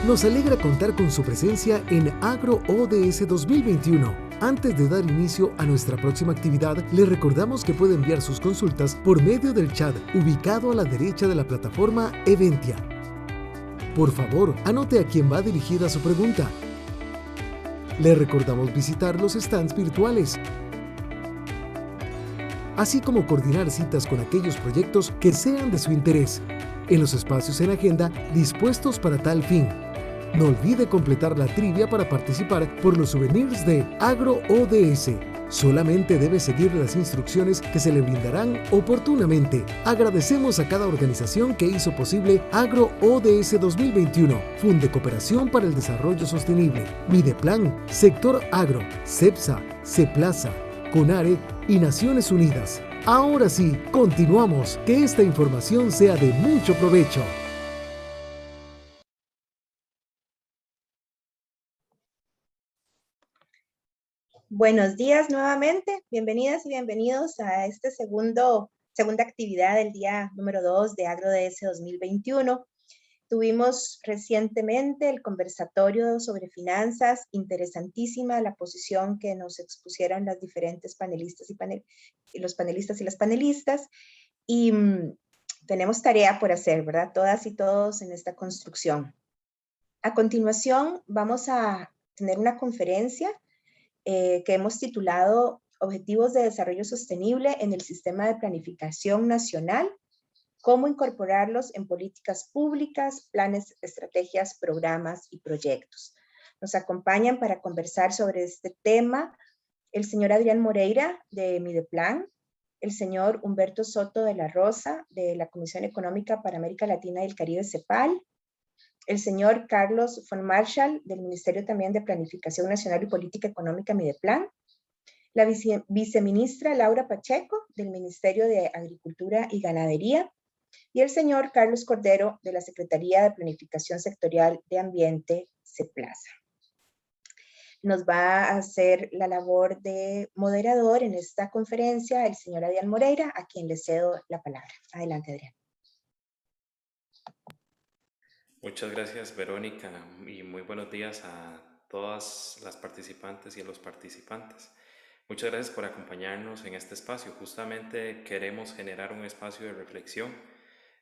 Nos alegra contar con su presencia en Agro ODS 2021. Antes de dar inicio a nuestra próxima actividad, le recordamos que puede enviar sus consultas por medio del chat ubicado a la derecha de la plataforma Eventia. Por favor, anote a quién va dirigida su pregunta. Le recordamos visitar los stands virtuales, así como coordinar citas con aquellos proyectos que sean de su interés, en los espacios en agenda dispuestos para tal fin. No olvide completar la trivia para participar por los souvenirs de Agro ODS. Solamente debe seguir las instrucciones que se le brindarán oportunamente. Agradecemos a cada organización que hizo posible Agro ODS 2021, Funde Cooperación para el Desarrollo Sostenible, Mideplan, Sector Agro, CEPSA, CEPLAZA, CONARE y Naciones Unidas. Ahora sí, continuamos. Que esta información sea de mucho provecho. Buenos días nuevamente, bienvenidas y bienvenidos a esta segunda actividad del día número 2 de AgroDS 2021. Tuvimos recientemente el conversatorio sobre finanzas, interesantísima la posición que nos expusieron las diferentes panelistas y los panelistas y las panelistas. Y tenemos tarea por hacer, ¿verdad? Todas y todos en esta construcción. A continuación vamos a tener una conferencia que hemos titulado Objetivos de Desarrollo Sostenible en el Sistema de Planificación Nacional, cómo incorporarlos en políticas públicas, planes, estrategias, programas y proyectos. Nos acompañan para conversar sobre este tema el señor Adrián Moreira de Mideplan, el señor Humberto Soto de la Rosa de la Comisión Económica para América Latina y el Caribe, CEPAL, el señor Carlos von Marschall, del Ministerio también de Planificación Nacional y Política Económica, Mideplan, la viceministra Laura Pacheco, del Ministerio de Agricultura y Ganadería, y el señor Carlos Cordero, de la Secretaría de Planificación Sectorial de Ambiente, CEPLAZA. Nos va a hacer la labor de moderador en esta conferencia el señor Adrián Moreira, a quien le cedo la palabra. Adelante, Adrián. Muchas gracias, Verónica, y muy buenos días a todas las participantes y a los participantes. Muchas gracias por acompañarnos en este espacio. Justamente queremos generar un espacio de reflexión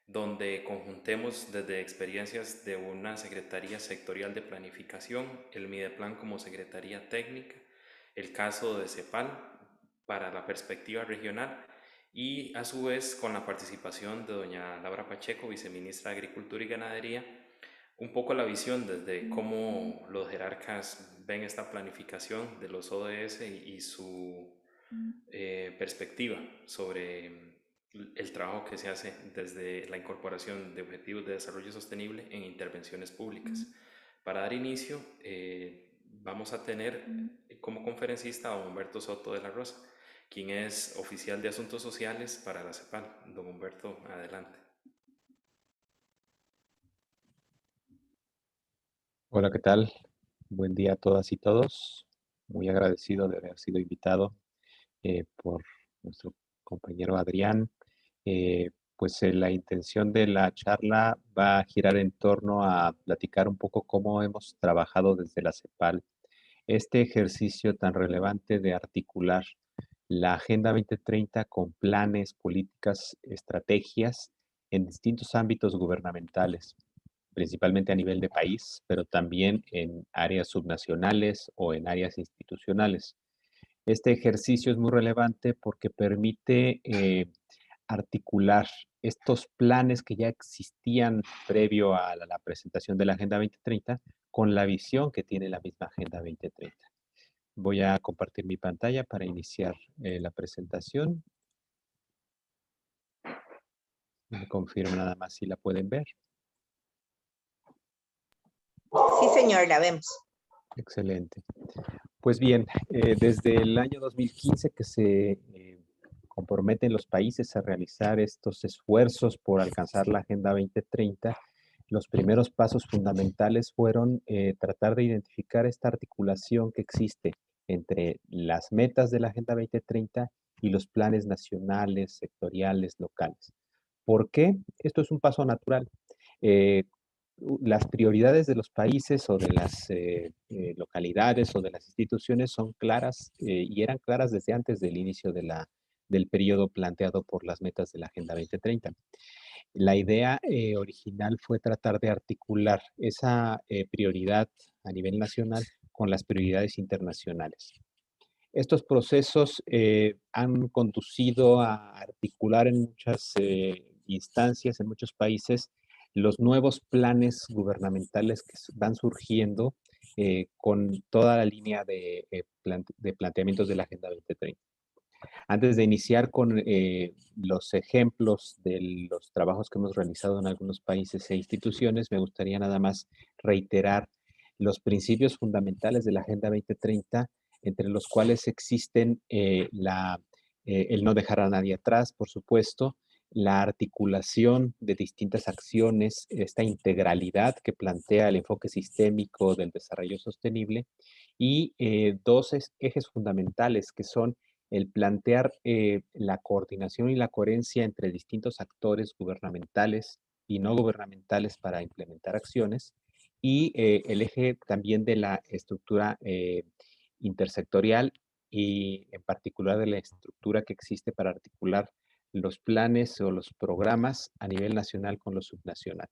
donde conjuntemos desde experiencias de una Secretaría Sectorial de Planificación, el Mideplan como Secretaría Técnica, el caso de CEPAL para la perspectiva regional y a su vez con la participación de doña Laura Pacheco, viceministra de Agricultura y Ganadería, un poco la visión desde cómo los jerarcas ven esta planificación de los ODS y su perspectiva sobre el trabajo que se hace desde la incorporación de objetivos de desarrollo sostenible en intervenciones públicas. Para dar inicio, vamos a tener como conferencista a don Humberto Soto de la Rosa, quien es oficial de Asuntos Sociales para la CEPAL. Don Humberto, adelante. Hola, ¿qué tal? Buen día a todas y todos. Muy agradecido de haber sido invitado por nuestro compañero Adrián. La intención de la charla va a girar en torno a platicar un poco cómo hemos trabajado desde la CEPAL este ejercicio tan relevante de articular la Agenda 2030 con planes, políticas, estrategias en distintos ámbitos gubernamentales, principalmente a nivel de país, pero también en áreas subnacionales o en áreas institucionales. Este ejercicio es muy relevante porque permite articular estos planes que ya existían previo a la presentación de la Agenda 2030 con la visión que tiene la misma Agenda 2030. Voy a compartir mi pantalla para iniciar la presentación. Me confirmo nada más si la pueden ver. Sí, señor, la vemos. Excelente. Pues bien, desde el año 2015 que se comprometen los países a realizar estos esfuerzos por alcanzar la Agenda 2030, los primeros pasos fundamentales fueron tratar de identificar esta articulación que existe entre las metas de la Agenda 2030 y los planes nacionales, sectoriales, locales. ¿Por qué? Esto es un paso natural. las prioridades de los países o de las localidades o de las instituciones son claras y eran claras desde antes del inicio del periodo planteado por las metas de la Agenda 2030. La idea original fue tratar de articular esa prioridad a nivel nacional con las prioridades internacionales. Estos procesos han conducido a articular en muchas instancias, en muchos países, los nuevos planes gubernamentales que van surgiendo con toda la línea de planteamientos de la Agenda 2030. Antes de iniciar con los ejemplos de los trabajos que hemos realizado en algunos países e instituciones, me gustaría nada más reiterar los principios fundamentales de la Agenda 2030, entre los cuales existen el no dejar a nadie atrás, por supuesto, la articulación de distintas acciones, esta integralidad que plantea el enfoque sistémico del desarrollo sostenible y dos ejes fundamentales que son el plantear la coordinación y la coherencia entre distintos actores gubernamentales y no gubernamentales para implementar acciones y el eje también de la estructura intersectorial y en particular de la estructura que existe para articular los planes o los programas a nivel nacional con lo subnacional.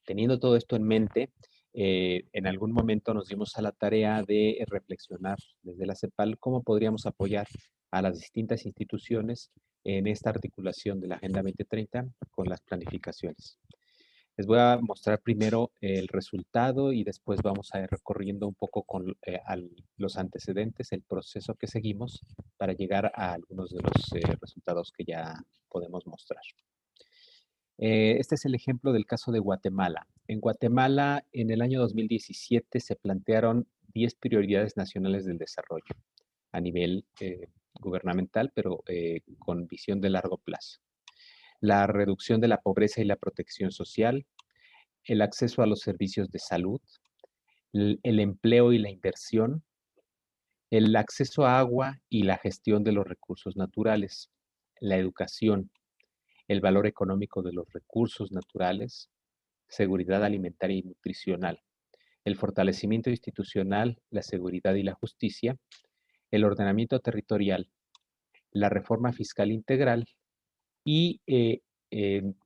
Teniendo todo esto en mente, en algún momento nos dimos a la tarea de reflexionar desde la CEPAL cómo podríamos apoyar a las distintas instituciones en esta articulación de la Agenda 2030 con las planificaciones. Les voy a mostrar primero el resultado y después vamos a ir recorriendo un poco con los antecedentes, el proceso que seguimos para llegar a algunos de los resultados que ya podemos mostrar. Este es el ejemplo del caso de Guatemala. En Guatemala, en el año 2017, se plantearon 10 prioridades nacionales del desarrollo a nivel gubernamental, pero con visión de largo plazo. La reducción de la pobreza y la protección social, el acceso a los servicios de salud, el empleo y la inversión, el acceso a agua y la gestión de los recursos naturales, la educación, el valor económico de los recursos naturales, seguridad alimentaria y nutricional, el fortalecimiento institucional, la seguridad y la justicia, el ordenamiento territorial, la reforma fiscal integral y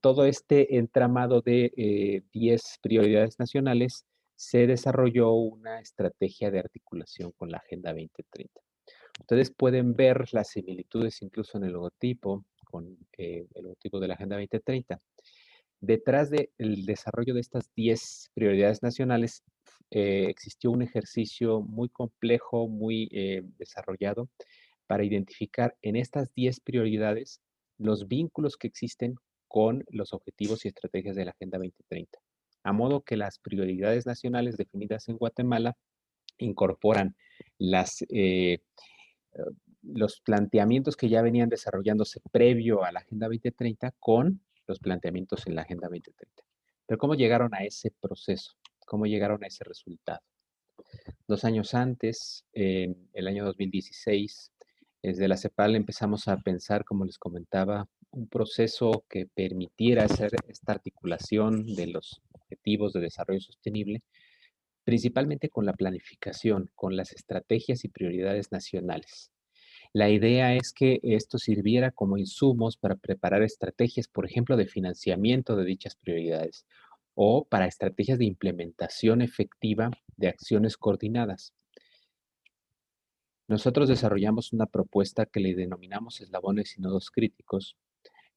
todo este entramado de 10 prioridades nacionales se desarrolló una estrategia de articulación con la Agenda 2030. Ustedes pueden ver las similitudes incluso en el logotipo, con el logotipo de la Agenda 2030. Detrás del desarrollo de estas 10 prioridades nacionales existió un ejercicio muy complejo, muy desarrollado para identificar en estas 10 prioridades los vínculos que existen con los objetivos y estrategias de la Agenda 2030. A modo que las prioridades nacionales definidas en Guatemala incorporan los planteamientos que ya venían desarrollándose previo a la Agenda 2030 con los planteamientos en la Agenda 2030. Pero ¿cómo llegaron a ese proceso? ¿Cómo llegaron a ese resultado? 2 años antes, en el año 2016, desde la CEPAL empezamos a pensar, como les comentaba, un proceso que permitiera hacer esta articulación de los objetivos de desarrollo sostenible, principalmente con la planificación, con las estrategias y prioridades nacionales. La idea es que esto sirviera como insumos para preparar estrategias, por ejemplo, de financiamiento de dichas prioridades o para estrategias de implementación efectiva de acciones coordinadas. Nosotros desarrollamos una propuesta que le denominamos eslabones y nodos críticos,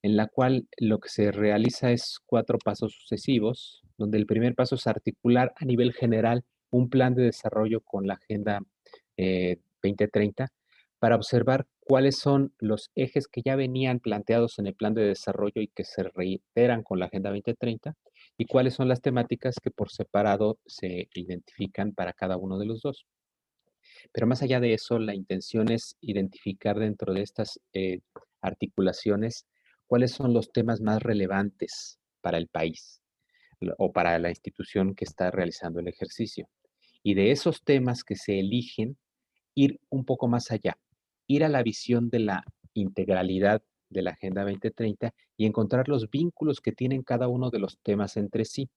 en la cual lo que se realiza es 4 pasos sucesivos, donde el primer paso es articular a nivel general un plan de desarrollo con la Agenda 2030 para observar cuáles son los ejes que ya venían planteados en el plan de desarrollo y que se reiteran con la Agenda 2030 y cuáles son las temáticas que por separado se identifican para cada uno de los dos. Pero más allá de eso, la intención es identificar dentro de estas articulaciones cuáles son los temas más relevantes para el país o para la institución que está realizando el ejercicio. Y de esos temas que se eligen, ir un poco más allá, ir a la visión de la integralidad de la Agenda 2030 y encontrar los vínculos que tienen cada uno de los temas entre sí.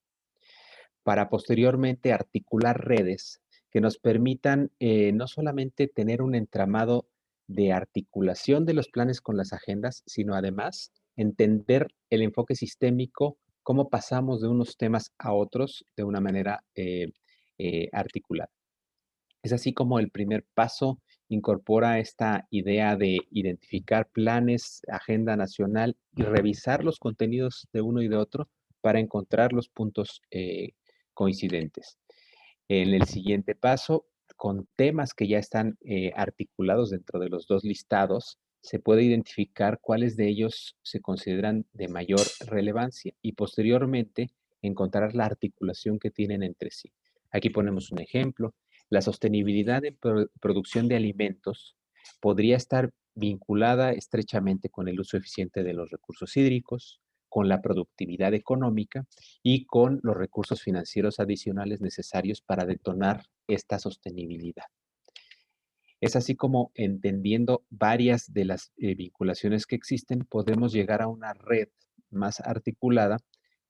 para posteriormente articular redes que nos permitan no solamente tener un entramado de articulación de los planes con las agendas, sino además entender el enfoque sistémico, cómo pasamos de unos temas a otros de una manera articulada. Es así como el primer paso incorpora esta idea de identificar planes, agenda nacional y revisar los contenidos de uno y de otro para encontrar los puntos coincidentes. En el siguiente paso, con temas que ya están articulados dentro de los dos listados, se puede identificar cuáles de ellos se consideran de mayor relevancia y posteriormente encontrar la articulación que tienen entre sí. Aquí ponemos un ejemplo. La sostenibilidad en producción de alimentos podría estar vinculada estrechamente con el uso eficiente de los recursos hídricos, con la productividad económica y con los recursos financieros adicionales necesarios para detonar esta sostenibilidad. Es así como entendiendo varias de las vinculaciones que existen, podemos llegar a una red más articulada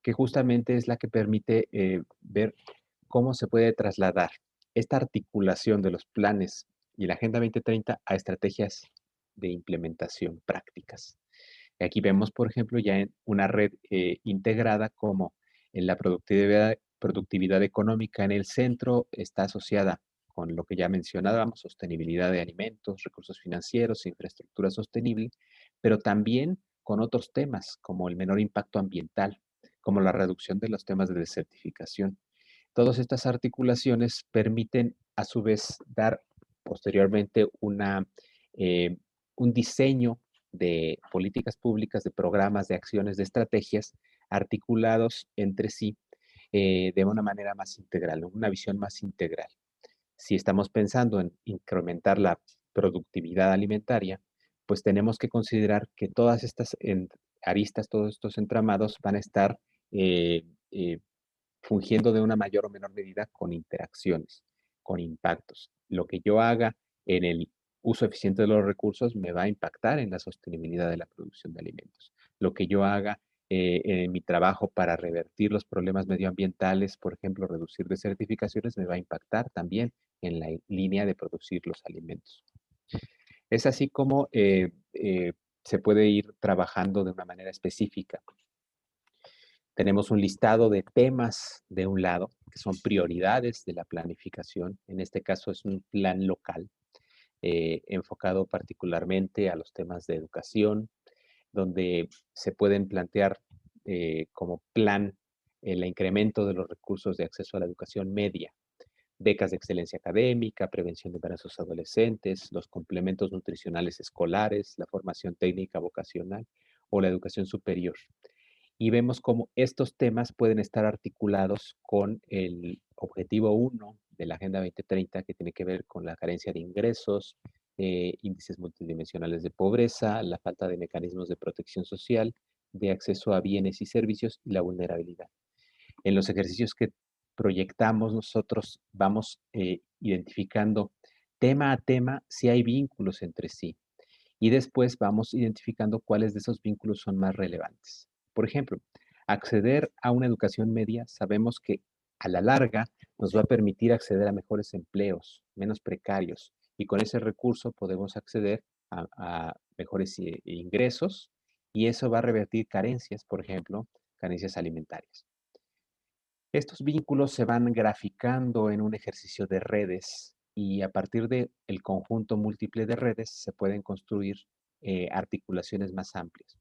que justamente es la que permite ver cómo se puede trasladar esta articulación de los planes y la Agenda 2030 a estrategias de implementación prácticas. Y aquí vemos, por ejemplo, ya en una red integrada como en la productividad económica en el centro está asociada con lo que ya mencionábamos, sostenibilidad de alimentos, recursos financieros, infraestructura sostenible, pero también con otros temas como el menor impacto ambiental, como la reducción de los temas de desertificación. Todas estas articulaciones permiten a su vez dar posteriormente eh, un diseño de políticas públicas, de programas, de acciones, de estrategias articulados entre sí de una manera más integral, una visión más integral. Si estamos pensando en incrementar la productividad alimentaria, pues tenemos que considerar que todas estas aristas, todos estos entramados van a estar eh, eh, fungiendo de una mayor o menor medida con interacciones, con impactos. Lo que yo haga en el uso eficiente de los recursos me va a impactar en la sostenibilidad de la producción de alimentos. Lo que yo haga en mi trabajo para revertir los problemas medioambientales, por ejemplo, reducir desertificaciones, me va a impactar también en la línea de producir los alimentos. Es así como se puede ir trabajando de una manera específica. Tenemos un listado de temas de un lado, que son prioridades de la planificación. En este caso es un plan local, enfocado particularmente a los temas de educación, donde se pueden plantear como plan el incremento de los recursos de acceso a la educación media, becas de excelencia académica, prevención de embarazos adolescentes, los complementos nutricionales escolares, la formación técnica vocacional o la educación superior. Y vemos cómo estos temas pueden estar articulados con el objetivo 1 de la Agenda 2030, que tiene que ver con la carencia de ingresos, índices multidimensionales de pobreza, la falta de mecanismos de protección social, de acceso a bienes y servicios y la vulnerabilidad. En los ejercicios que proyectamos nosotros vamos identificando tema a tema si hay vínculos entre sí y después vamos identificando cuáles de esos vínculos son más relevantes. Por ejemplo, acceder a una educación media sabemos que a la larga nos va a permitir acceder a mejores empleos, menos precarios, y con ese recurso podemos acceder a mejores ingresos y eso va a revertir carencias, por ejemplo, carencias alimentarias. Estos vínculos se van graficando en un ejercicio de redes y a partir del conjunto múltiple de redes se pueden construir articulaciones más amplias.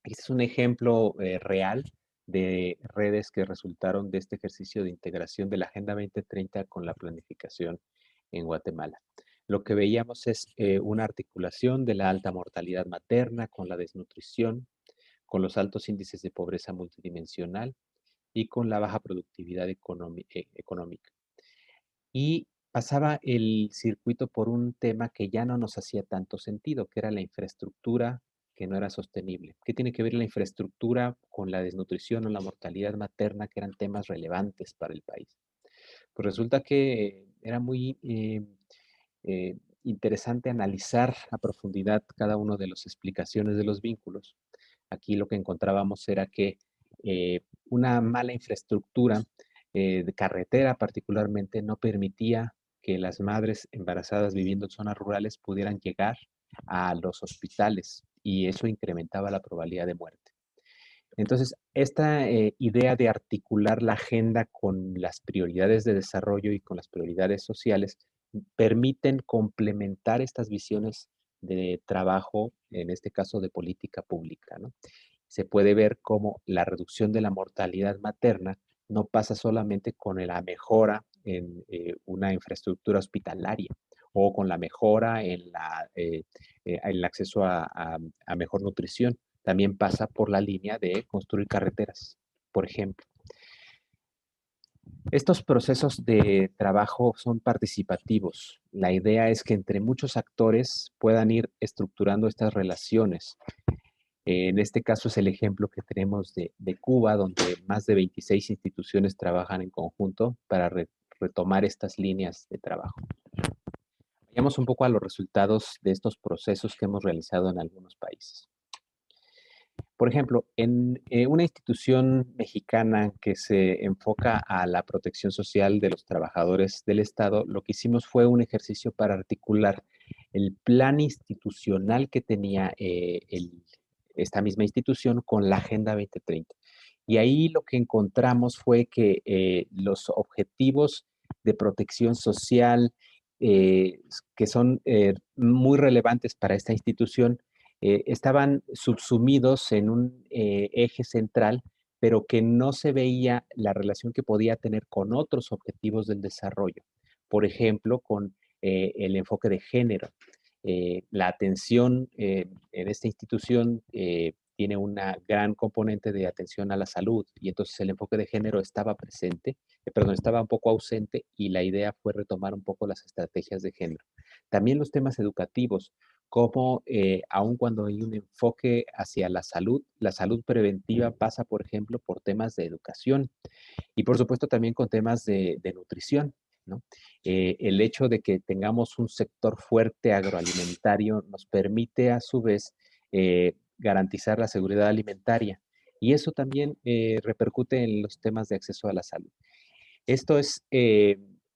Este es un ejemplo real de redes que resultaron de este ejercicio de integración de la Agenda 2030 con la planificación en Guatemala. Lo que veíamos es una articulación de la alta mortalidad materna con la desnutrición, con los altos índices de pobreza multidimensional y con la baja productividad económica. Y pasaba el circuito por un tema que ya no nos hacía tanto sentido, que era la infraestructura que no era sostenible. ¿Qué tiene que ver la infraestructura con la desnutrición o la mortalidad materna, que eran temas relevantes para el país? Pues resulta que era muy interesante analizar a profundidad cada una de las explicaciones de los vínculos. Aquí lo que encontrábamos era que una mala infraestructura de carretera particularmente no permitía que las madres embarazadas viviendo en zonas rurales pudieran llegar a los hospitales y eso incrementaba la probabilidad de muerte. Entonces, esta idea de articular la agenda con las prioridades de desarrollo y con las prioridades sociales permiten complementar estas visiones de trabajo, en este caso de política pública, ¿no? Se puede ver cómo la reducción de la mortalidad materna no pasa solamente con la mejora en una infraestructura hospitalaria o con la mejora en el acceso a mejor nutrición. También pasa por la línea de construir carreteras, por ejemplo. Estos procesos de trabajo son participativos. La idea es que entre muchos actores puedan ir estructurando estas relaciones. En este caso es el ejemplo que tenemos de Cuba, donde más de 26 instituciones trabajan en conjunto para retomar estas líneas de trabajo. Vayamos un poco a los resultados de estos procesos que hemos realizado en algunos países. Por ejemplo, en una institución mexicana que se enfoca a la protección social de los trabajadores del Estado, lo que hicimos fue un ejercicio para articular el plan institucional que tenía esta misma institución con la Agenda 2030. Y ahí lo que encontramos fue que los objetivos de protección social que son muy relevantes para esta institución estaban subsumidos en un eje central, pero que no se veía la relación que podía tener con otros objetivos del desarrollo. Por ejemplo, con el enfoque de género. La atención en esta institución tiene una gran componente de atención a la salud y entonces el enfoque de género estaba presente, estaba un poco ausente y la idea fue retomar un poco las estrategias de género. También los temas educativos, como aun cuando hay un enfoque hacia la salud preventiva pasa, por ejemplo, por temas de educación y por supuesto también con temas de nutrición, ¿no? El hecho de que tengamos un sector fuerte agroalimentario nos permite a su vez garantizar la seguridad alimentaria y eso también repercute en los temas de acceso a la salud. Esto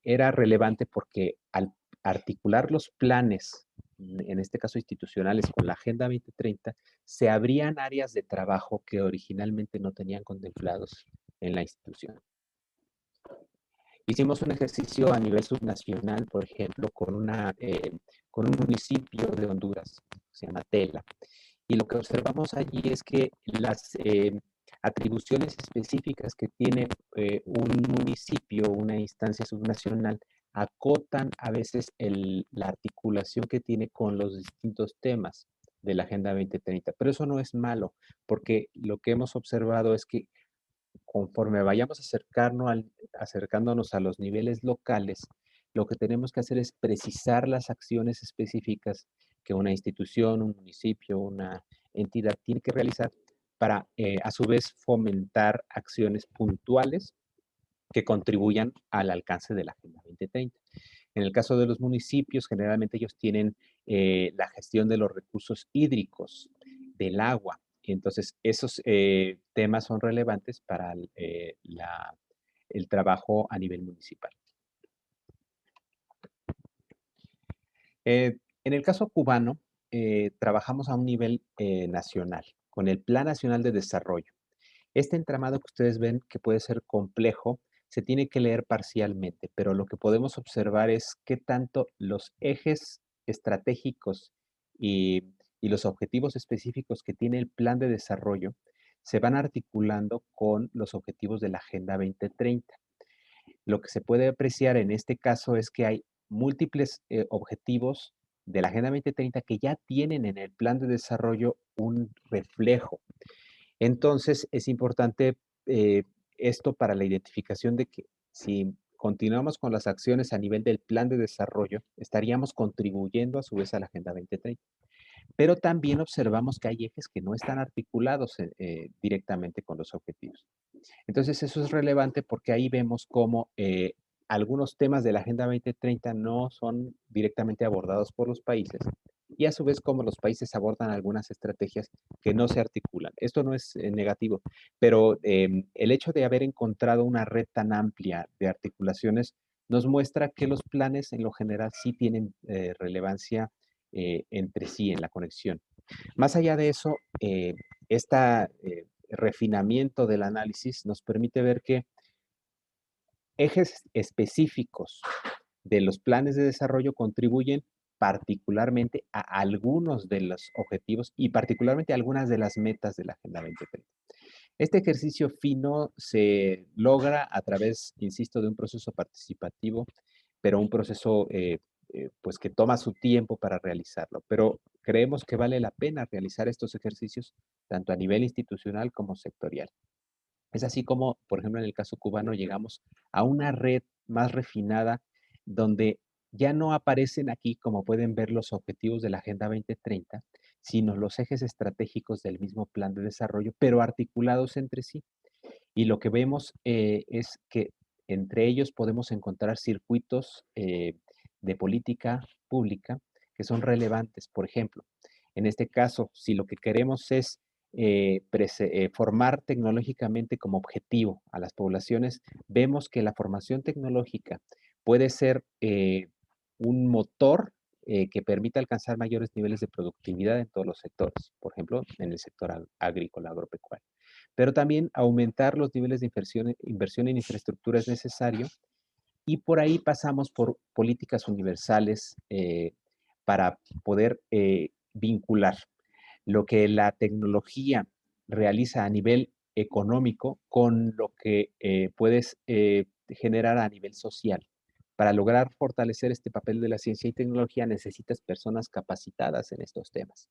era relevante porque al articular los planes, en este caso institucionales, con la Agenda 2030, se abrían áreas de trabajo que originalmente no tenían contemplados en la institución. Hicimos un ejercicio a nivel subnacional, por ejemplo, con un municipio de Honduras, se llama Tela, y lo que observamos allí es que las atribuciones específicas que tiene un municipio, una instancia subnacional, acotan a veces la articulación que tiene con los distintos temas de la Agenda 2030. Pero eso no es malo, porque lo que hemos observado es que conforme vayamos acercándonos a los niveles locales, lo que tenemos que hacer es precisar las acciones específicas que una institución, un municipio, una entidad tiene que realizar para, a su vez, fomentar acciones puntuales que contribuyan al alcance de la Agenda 2030. En el caso de los municipios, generalmente ellos tienen la gestión de los recursos hídricos, del agua. Entonces, esos temas son relevantes para el trabajo a nivel municipal. En el caso cubano, trabajamos a un nivel nacional, con el Plan Nacional de Desarrollo. Este entramado que ustedes ven que puede ser complejo, se tiene que leer parcialmente, pero lo que podemos observar es qué tanto los ejes estratégicos y los objetivos específicos que tiene el plan de desarrollo se van articulando con los objetivos de la Agenda 2030. Lo que se puede apreciar en este caso es que hay múltiples objetivos de la Agenda 2030 que ya tienen en el plan de desarrollo un reflejo. Entonces, es importante esto para la identificación de que si continuamos con las acciones a nivel del plan de desarrollo, estaríamos contribuyendo a su vez a la Agenda 2030. Pero también observamos que hay ejes que no están articulados directamente con los objetivos. Entonces, eso es relevante porque ahí vemos cómo algunos temas de la Agenda 2030 no son directamente abordados por los países, y a su vez cómo los países abordan algunas estrategias que no se articulan. Esto no es negativo, pero el hecho de haber encontrado una red tan amplia de articulaciones nos muestra que los planes en lo general sí tienen relevancia entre sí en la conexión. Más allá de eso, este refinamiento del análisis nos permite ver que ejes específicos de los planes de desarrollo contribuyen particularmente a algunos de los objetivos y particularmente a algunas de las metas de la Agenda 2030. Este ejercicio fino se logra a través, insisto, de un proceso participativo, pero un proceso pues que toma su tiempo para realizarlo. Pero creemos que vale la pena realizar estos ejercicios tanto a nivel institucional como sectorial. Es así como, por ejemplo, en el caso cubano llegamos a una red más refinada donde ya no aparecen aquí, como pueden ver, los objetivos de la Agenda 2030, sino los ejes estratégicos del mismo plan de desarrollo, pero articulados entre sí. Y lo que vemos es que entre ellos podemos encontrar circuitos de política pública que son relevantes. Por ejemplo, en este caso, si lo que queremos es formar tecnológicamente como objetivo a las poblaciones, vemos que la formación tecnológica puede ser un motor que permita alcanzar mayores niveles de productividad en todos los sectores, por ejemplo, en el sector agrícola, agropecuario. Pero también aumentar los niveles de inversión en infraestructura es necesario y por ahí pasamos por políticas universales para poder vincular lo que la tecnología realiza a nivel económico con lo que puedes generar a nivel social. Para lograr fortalecer este papel de la ciencia y tecnología necesitas personas capacitadas en estos temas.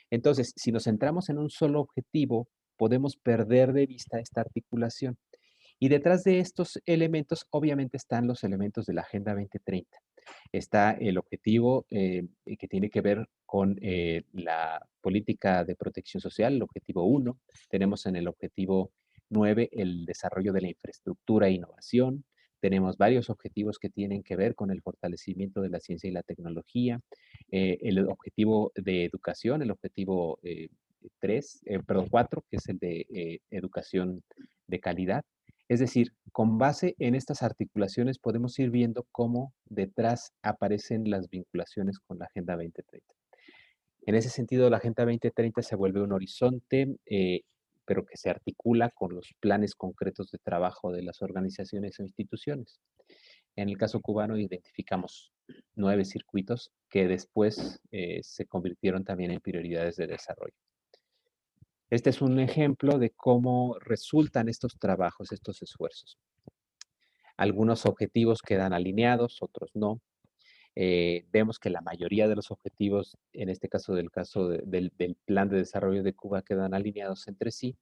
Entonces, si nos centramos en un solo objetivo, podemos perder de vista esta articulación. Y detrás de estos elementos, obviamente, están los elementos de la Agenda 2030. Está el objetivo que tiene que ver con la política de protección social, el objetivo 1. Tenemos en el objetivo 9 el desarrollo de la infraestructura e innovación. Tenemos varios objetivos que tienen que ver con el fortalecimiento de la ciencia y la tecnología. El objetivo de educación, el objetivo 4, que es el de educación de calidad. Es decir, con base en estas articulaciones podemos ir viendo cómo detrás aparecen las vinculaciones con la Agenda 2030. En ese sentido, la Agenda 2030 se vuelve un horizonte, pero que se articula con los planes concretos de trabajo de las organizaciones o instituciones. En el caso cubano identificamos 9 circuitos que después se convirtieron también en prioridades de desarrollo. Este es un ejemplo de cómo resultan estos trabajos, estos esfuerzos. Algunos objetivos quedan alineados, otros no. Vemos que la mayoría de los objetivos, en este caso del Plan de Desarrollo de Cuba, quedan alineados entre sí.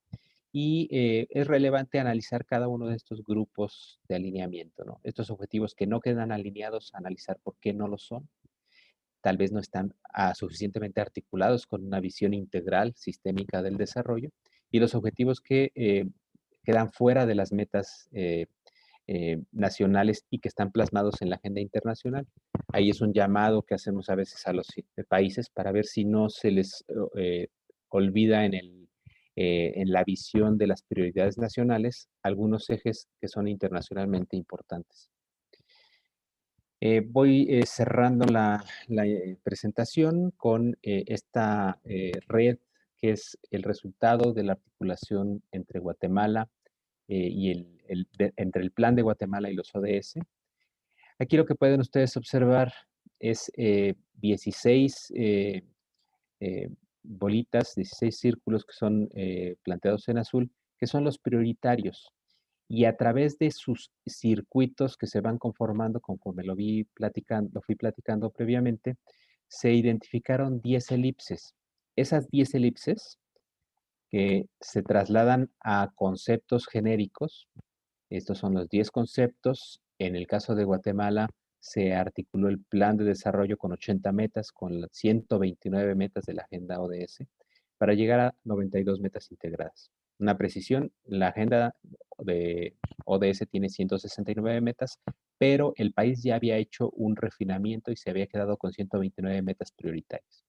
Y es relevante analizar cada uno de estos grupos de alineamiento, ¿no? Estos objetivos que no quedan alineados, analizar por qué no lo son. Tal vez no están suficientemente articulados con una visión integral, sistémica del desarrollo. Y los objetivos que quedan fuera de las metas nacionales y que están plasmados en la agenda internacional. Ahí es un llamado que hacemos a veces a los países para ver si no se les olvida en la visión de las prioridades nacionales algunos ejes que son internacionalmente importantes. Voy cerrando la presentación con esta red que es el resultado de la articulación entre Guatemala y entre el Plan de Guatemala y los ODS. Aquí lo que pueden ustedes observar es 16 bolitas, 16 círculos que son planteados en azul, que son los prioritarios. Y a través de sus circuitos que se van conformando, conforme lo fui platicando previamente, se identificaron 10 elipses. Esas 10 elipses que se trasladan a conceptos genéricos. Estos son los 10 conceptos. En el caso de Guatemala, se articuló el plan de desarrollo con 80 metas, con las 129 metas de la agenda ODS, para llegar a 92 metas integradas. Una precisión, la agenda de ODS tiene 169 metas, pero el país ya había hecho un refinamiento y se había quedado con 129 metas prioritarias.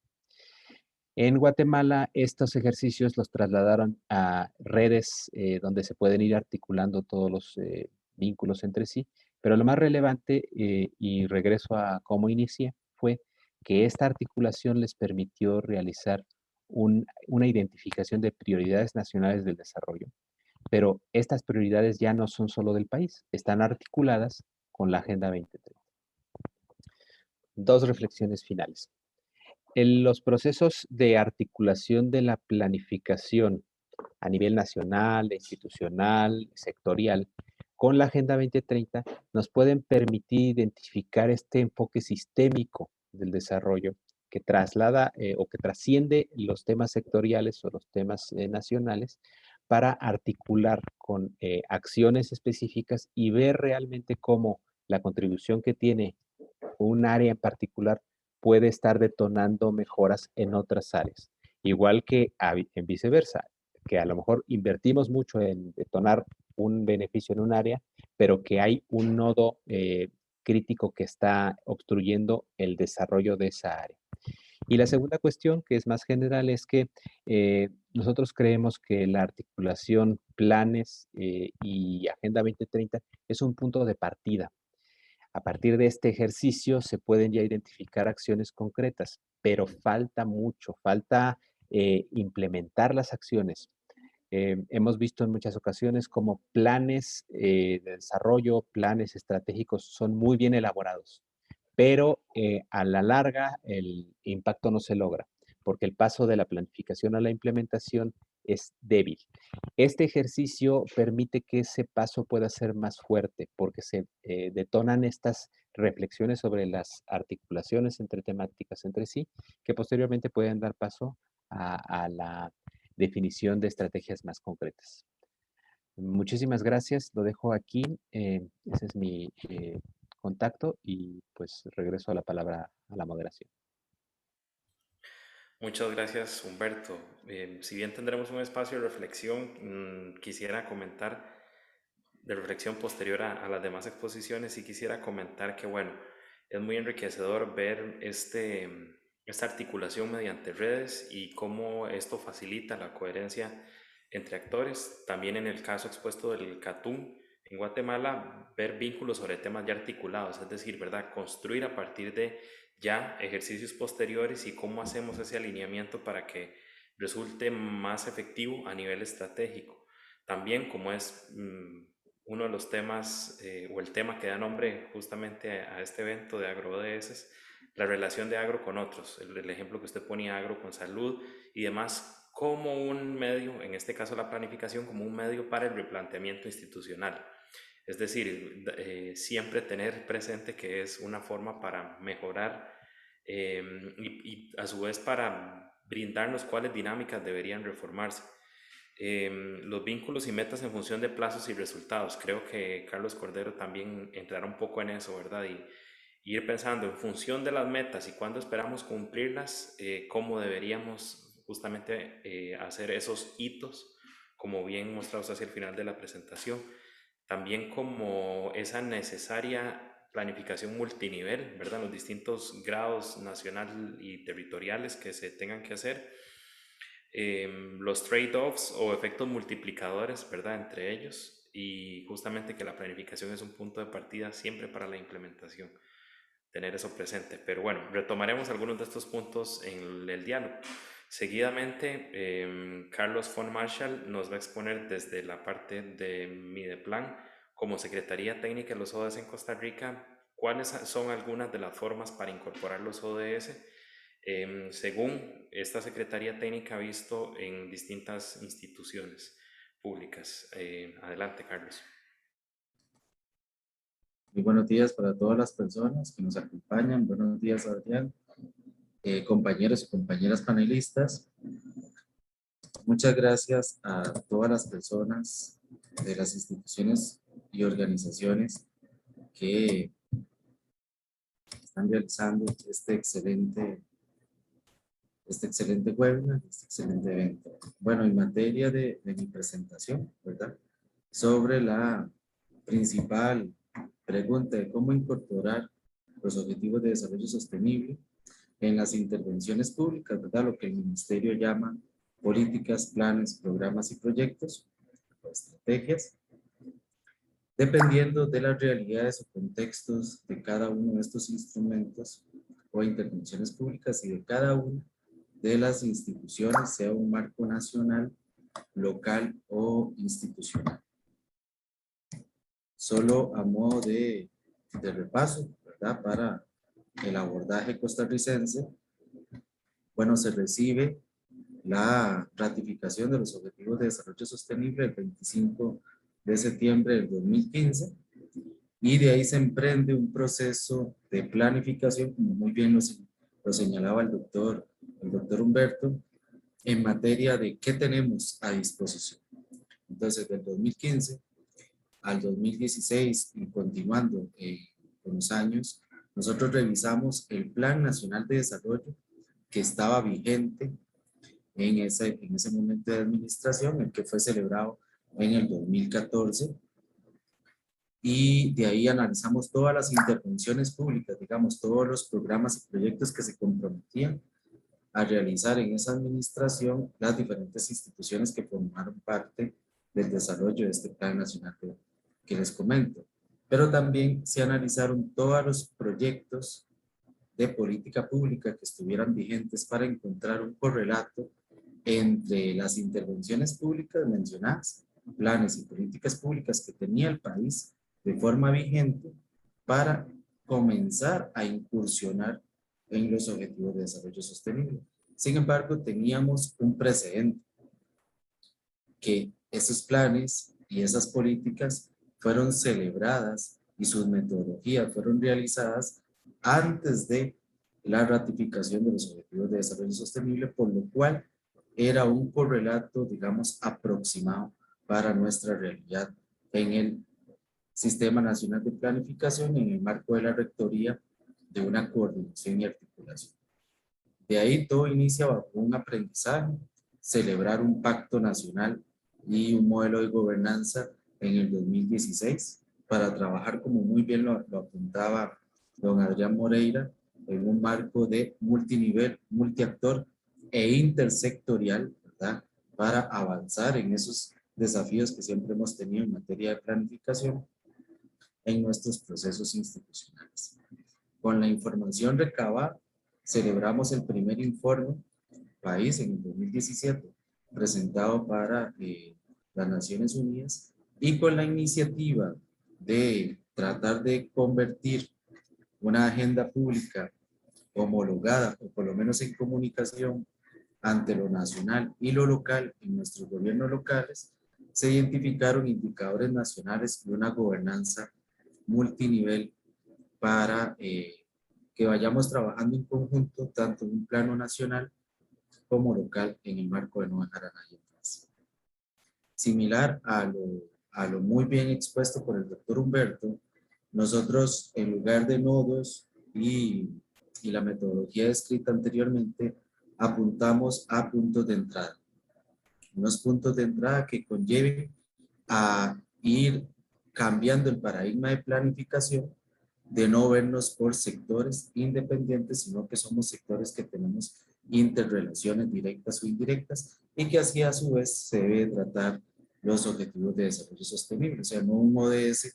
En Guatemala, estos ejercicios los trasladaron a redes donde se pueden ir articulando todos los vínculos entre sí, pero lo más relevante, y regreso a cómo inicié, fue que esta articulación les permitió realizar una identificación de prioridades nacionales del desarrollo, pero estas prioridades ya no son solo del país, están articuladas con la Agenda 2030. Dos reflexiones finales. En los procesos de articulación de la planificación a nivel nacional, institucional, sectorial, con la Agenda 2030, nos pueden permitir identificar este enfoque sistémico del desarrollo que traslada o que trasciende los temas sectoriales o los temas nacionales para articular con acciones específicas y ver realmente cómo la contribución que tiene un área en particular puede estar detonando mejoras en otras áreas. Igual que en viceversa, que a lo mejor invertimos mucho en detonar un beneficio en un área, pero que hay un nodo crítico que está obstruyendo el desarrollo de esa área. Y la segunda cuestión, que es más general, es que nosotros creemos que la articulación, planes y Agenda 2030 es un punto de partida. A partir de este ejercicio se pueden ya identificar acciones concretas, pero falta mucho, falta implementar las acciones. Hemos visto en muchas ocasiones como planes de desarrollo, planes estratégicos son muy bien elaborados, pero a la larga el impacto no se logra, porque el paso de la planificación a la implementación es débil. Este ejercicio permite que ese paso pueda ser más fuerte, porque se detonan estas reflexiones sobre las articulaciones entre temáticas entre sí, que posteriormente pueden dar paso a la definición de estrategias más concretas. Muchísimas gracias, lo dejo aquí. Ese es mi contacto y pues regreso a la palabra a la moderación. Muchas gracias, Humberto. Si bien tendremos un espacio de reflexión, quisiera comentar, de reflexión posterior a las demás exposiciones, y quisiera comentar que, bueno, es muy enriquecedor ver esta articulación mediante redes y cómo esto facilita la coherencia entre actores. También en el caso expuesto del CATUM en Guatemala, ver vínculos sobre temas ya articulados, es decir, ¿verdad? Construir a partir de ya ejercicios posteriores y cómo hacemos ese alineamiento para que resulte más efectivo a nivel estratégico. También como es uno de los temas o el tema que da nombre justamente a este evento de AgroODS, la relación de agro con otros, el ejemplo que usted ponía, agro con salud y demás, como un medio, en este caso la planificación, como un medio para el replanteamiento institucional. Es decir, siempre tener presente que es una forma para mejorar y a su vez para brindarnos cuáles dinámicas deberían reformarse. Los vínculos y metas en función de plazos y resultados. Creo que Carlos Cordero también entrará un poco en eso, ¿verdad? Y ir pensando en función de las metas y cuándo esperamos cumplirlas, cómo deberíamos justamente hacer esos hitos, como bien mostrados hacia el final de la presentación. También como esa necesaria planificación multinivel, ¿verdad? Los distintos grados nacional y territoriales que se tengan que hacer. Los trade-offs o efectos multiplicadores, ¿verdad? Entre ellos, y justamente que la planificación es un punto de partida siempre para la implementación, tener eso presente. Pero bueno, retomaremos algunos de estos puntos en el diálogo. Seguidamente, Carlos von Marshall nos va a exponer desde la parte de Mideplan como Secretaría Técnica de los ODS en Costa Rica, cuáles son algunas de las formas para incorporar los ODS según esta Secretaría Técnica ha visto en distintas instituciones públicas. Adelante, Carlos. Muy buenos días para todas las personas que nos acompañan. Buenos días, Adrián. Compañeros y compañeras panelistas. Muchas gracias a todas las personas de las instituciones y organizaciones que están realizando este excelente webinar, este excelente evento. Bueno, en materia de mi presentación, ¿verdad? Sobre la principal pregunta de cómo incorporar los objetivos de desarrollo sostenible en las intervenciones públicas, ¿verdad? Lo que el ministerio llama políticas, planes, programas y proyectos o estrategias, dependiendo de las realidades o contextos de cada uno de estos instrumentos o intervenciones públicas y de cada una de las instituciones, sea un marco nacional, local o institucional. Solo a modo de repaso, ¿verdad? Para el abordaje costarricense, bueno, se recibe la ratificación de los Objetivos de Desarrollo Sostenible el 25 de septiembre del 2015 y de ahí se emprende un proceso de planificación, como muy bien lo señalaba el doctor Humberto, en materia de qué tenemos a disposición. Entonces, del 2015 al 2016 y continuando con los años, nosotros revisamos el Plan Nacional de Desarrollo que estaba vigente en ese momento de administración, el que fue celebrado en el 2014. Y de ahí analizamos todas las intervenciones públicas, digamos, todos los programas y proyectos que se comprometían a realizar en esa administración las diferentes instituciones que formaron parte del desarrollo de este Plan Nacional que les comento. Pero también se analizaron todos los proyectos de política pública que estuvieran vigentes para encontrar un correlato entre las intervenciones públicas mencionadas, planes y políticas públicas que tenía el país de forma vigente para comenzar a incursionar en los objetivos de desarrollo sostenible. Sin embargo, teníamos un precedente, que esos planes y esas políticas fueron celebradas y sus metodologías fueron realizadas antes de la ratificación de los Objetivos de Desarrollo Sostenible, por lo cual era un correlato, digamos, aproximado para nuestra realidad en el Sistema Nacional de Planificación en el marco de la rectoría de una coordinación y articulación. De ahí todo inicia bajo un aprendizaje, celebrar un pacto nacional y un modelo de gobernanza en el 2016 para trabajar, como muy bien lo apuntaba don Adrián Moreira, en un marco de multinivel, multiactor e intersectorial, ¿verdad? Para avanzar en esos desafíos que siempre hemos tenido en materia de planificación en nuestros procesos institucionales. Con la información recabada, celebramos el primer informe país en el 2017, presentado para las Naciones Unidas, y con la iniciativa de tratar de convertir una agenda pública homologada, o por lo menos en comunicación, ante lo nacional y lo local en nuestros gobiernos locales, se identificaron indicadores nacionales y una gobernanza multinivel para que vayamos trabajando en conjunto, tanto en un plano nacional como local, en el marco de no dejar a nadie atrás. Similar a lo muy bien expuesto por el doctor Humberto, nosotros, en lugar de nodos y la metodología descrita anteriormente, apuntamos a puntos de entrada. Unos puntos de entrada que conlleven a ir cambiando el paradigma de planificación, de no vernos por sectores independientes, sino que somos sectores que tenemos interrelaciones directas o indirectas, y que así a su vez se debe tratar los objetivos de desarrollo sostenible. O sea, no un ODS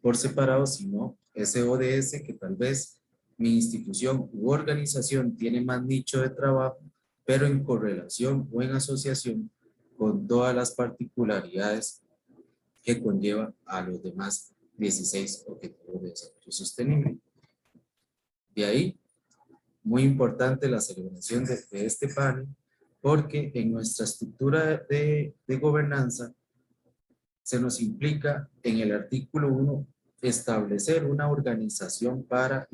por separado, sino ese ODS que tal vez mi institución u organización tiene más nicho de trabajo, pero en correlación o en asociación con todas las particularidades que conlleva a los demás 16 objetivos de desarrollo sostenible. De ahí, muy importante la celebración de este panel, porque en nuestra estructura de gobernanza se nos implica en el artículo 1 establecer una organización para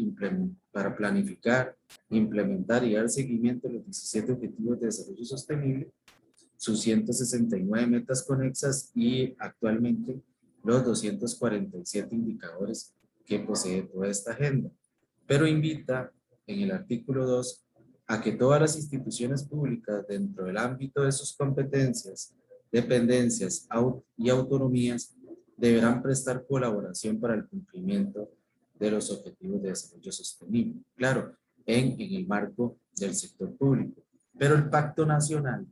planificar, implementar y dar seguimiento a los 17 objetivos de desarrollo sostenible, sus 169 metas conexas y actualmente los 247 indicadores que posee toda esta agenda. Pero invita en el artículo 2 a que todas las instituciones públicas dentro del ámbito de sus competencias, dependencias y autonomías deberán prestar colaboración para el cumplimiento de los objetivos de desarrollo sostenible. Claro, en el marco del sector público. Pero el Pacto Nacional,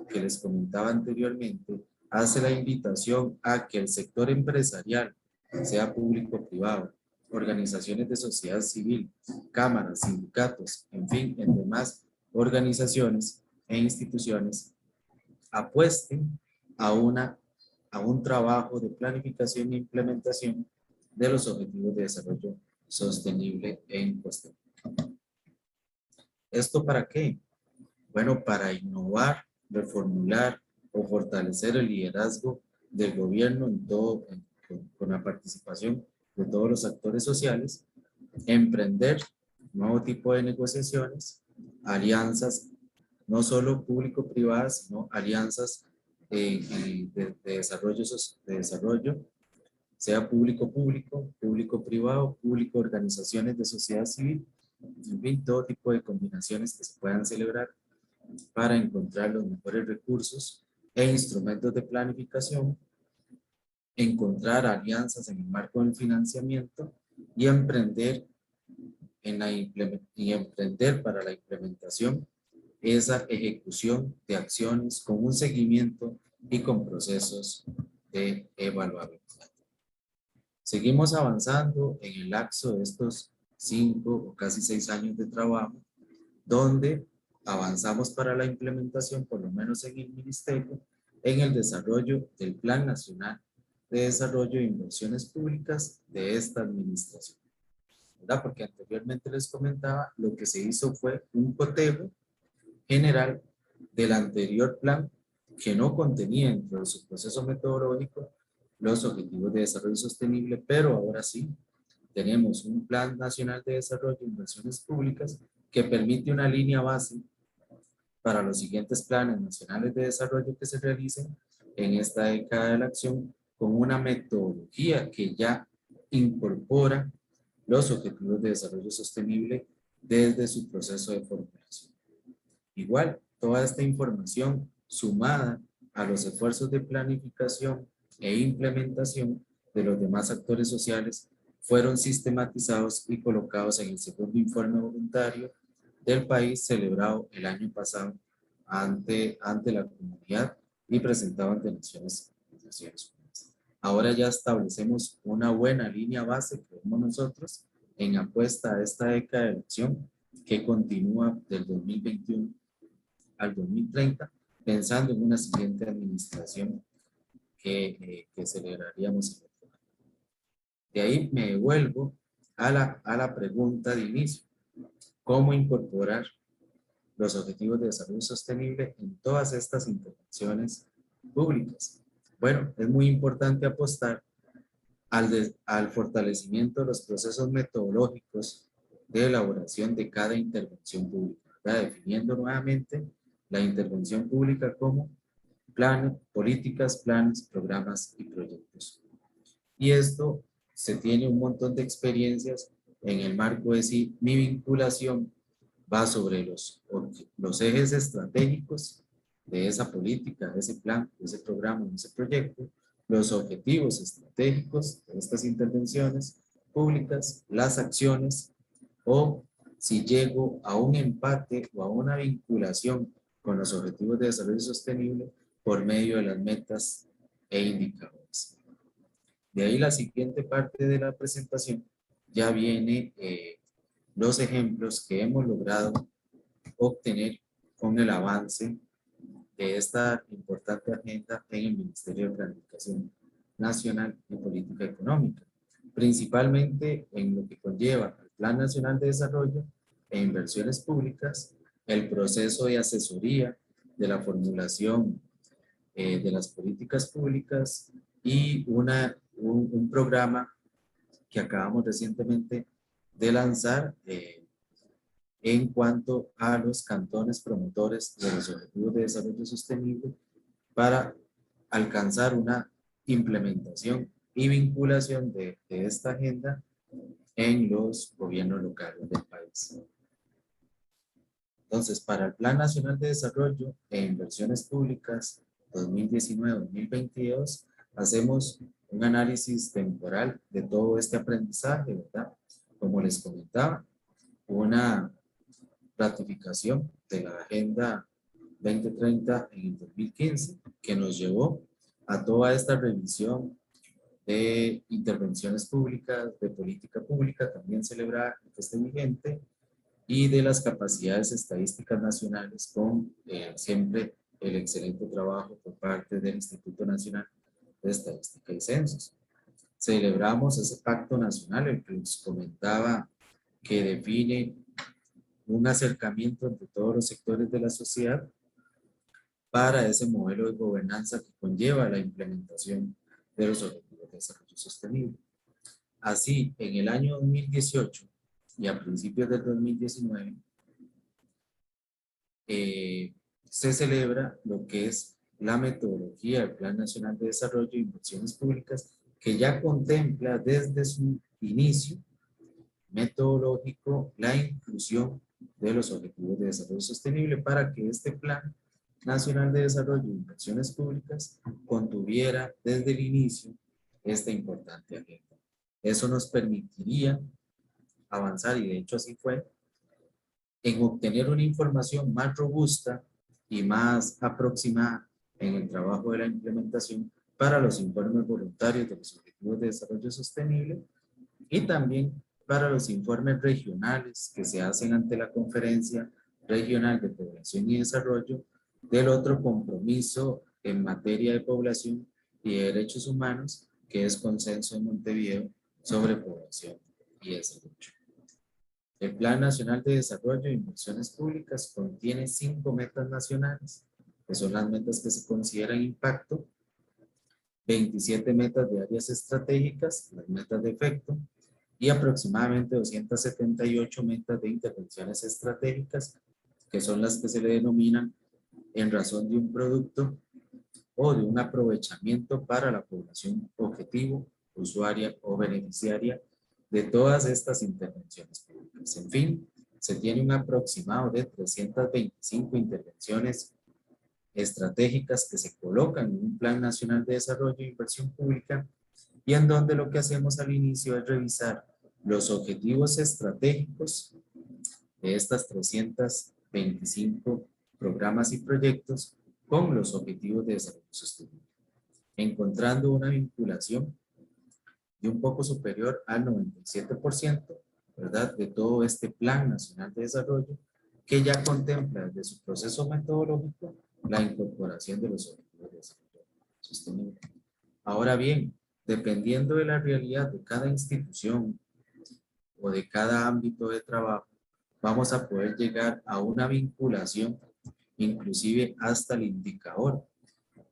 que les comentaba anteriormente, hace la invitación a que el sector empresarial, sea público-privado, organizaciones de sociedad civil, cámaras, sindicatos, en fin, en demás organizaciones e instituciones, apuesten a un trabajo de planificación e implementación de los objetivos de desarrollo sostenible en Costa Rica. ¿Esto para qué? Bueno, para innovar, reformular o fortalecer el liderazgo del gobierno con la participación de todos los actores sociales, emprender nuevo tipo de negociaciones, alianzas, no solo público-privadas, sino alianzas de desarrollo, sea público-público, público-privado, público-organizaciones de sociedad civil, en fin, todo tipo de combinaciones que se puedan celebrar para encontrar los mejores recursos e instrumentos de planificación, encontrar alianzas en el marco del financiamiento y emprender para la implementación esa ejecución de acciones con un seguimiento y con procesos de evaluabilidad. Seguimos avanzando en el lapso de estos 5 o casi 6 años de trabajo, donde avanzamos para la implementación, por lo menos en el ministerio, en el desarrollo del Plan Nacional de Desarrollo de Inversiones Públicas de esta administración, ¿verdad? Porque anteriormente les comentaba, lo que se hizo fue un cotejo general del anterior plan que no contenía dentro de su proceso metodológico los objetivos de desarrollo sostenible, pero ahora sí tenemos un Plan Nacional de Desarrollo de Inversiones Públicas que permite una línea base para los siguientes planes nacionales de desarrollo que se realicen en esta década de la acción, con una metodología que ya incorpora los objetivos de desarrollo sostenible desde su proceso de formulación. Igual, toda esta información sumada a los esfuerzos de planificación e implementación de los demás actores sociales fueron sistematizados y colocados en el segundo informe voluntario del país celebrado el año pasado ante la comunidad y presentado ante Naciones Unidas. Ahora ya establecemos una buena línea base, creemos nosotros, en apuesta a esta década de elección que continúa del 2021 al 2030, pensando en una siguiente administración que celebraríamos en el año. De ahí me devuelvo a la pregunta de inicio. ¿Cómo incorporar los objetivos de desarrollo sostenible en todas estas intervenciones públicas? Bueno, es muy importante apostar al fortalecimiento de los procesos metodológicos de elaboración de cada intervención pública, ¿verdad? Definiendo nuevamente la intervención pública como planes, políticas, planes, programas y proyectos. Y esto se tiene un montón de experiencias en el marco de decir, mi vinculación va sobre los ejes estratégicos de esa política, de ese plan, de ese programa, de ese proyecto, los objetivos estratégicos de estas intervenciones públicas, las acciones, o si llego a un empate o a una vinculación con los objetivos de desarrollo sostenible por medio de las metas e indicadores. De ahí la siguiente parte de la presentación ya viene los ejemplos que hemos logrado obtener con el avance de esta importante agenda en el Ministerio de Planificación Nacional y Política Económica, principalmente en lo que conlleva el Plan Nacional de Desarrollo e Inversiones Públicas, el proceso de asesoría de la formulación de las políticas públicas y un programa que acabamos recientemente de lanzar en cuanto a los cantones promotores de los objetivos de desarrollo sostenible para alcanzar una implementación y vinculación de esta agenda en los gobiernos locales del país. Entonces, para el Plan Nacional de Desarrollo e Inversiones Públicas 2019-2022, hacemos un análisis temporal de todo este aprendizaje, ¿verdad? Como les comentaba, una ratificación de la Agenda 2030 en el 2015, que nos llevó a toda esta revisión de intervenciones públicas, de política pública, también celebrar que esté vigente, y de las capacidades estadísticas nacionales con siempre el excelente trabajo por parte del Instituto Nacional de Estadística y Censos. Celebramos ese pacto nacional, el que les comentaba, que define un acercamiento entre todos los sectores de la sociedad para ese modelo de gobernanza que conlleva la implementación de los objetivos de desarrollo sostenible. Así, en el año 2018 y a principios del 2019, se celebra lo que es la metodología del Plan Nacional de Desarrollo e Inversiones Públicas, que ya contempla desde su inicio metodológico la inclusión de los objetivos de desarrollo sostenible para que este Plan Nacional de Desarrollo e Inversiones Públicas contuviera desde el inicio esta importante agenda. Eso nos permitiría avanzar, y de hecho así fue, en obtener una información más robusta y más aproximada en el trabajo de la implementación para los informes voluntarios de los Objetivos de Desarrollo Sostenible y también para los informes regionales que se hacen ante la Conferencia Regional de Población y Desarrollo del otro compromiso en materia de población y de derechos humanos, que es Consenso de Montevideo sobre Población y Desarrollo. El Plan Nacional de Desarrollo e Inversiones Públicas contiene 5 metas nacionales, que son las metas que se consideran impacto, 27 metas de áreas estratégicas, las metas de efecto, y aproximadamente 278 metas de intervenciones estratégicas, que son las que se le denominan en razón de un producto o de un aprovechamiento para la población objetivo, usuaria o beneficiaria de todas estas intervenciones públicas. En fin, se tiene un aproximado de 325 intervenciones estratégicas que se colocan en un Plan Nacional de Desarrollo e Inversión Pública, y en donde lo que hacemos al inicio es revisar los objetivos estratégicos de estas 325 programas y proyectos con los objetivos de desarrollo sostenible, encontrando una vinculación de un poco superior al 97%, ¿verdad?, de todo este Plan Nacional de Desarrollo, que ya contempla desde su proceso metodológico la incorporación de los objetivos de desarrollo sostenible. Ahora bien, dependiendo de la realidad de cada institución o de cada ámbito de trabajo, vamos a poder llegar a una vinculación, inclusive hasta el indicador,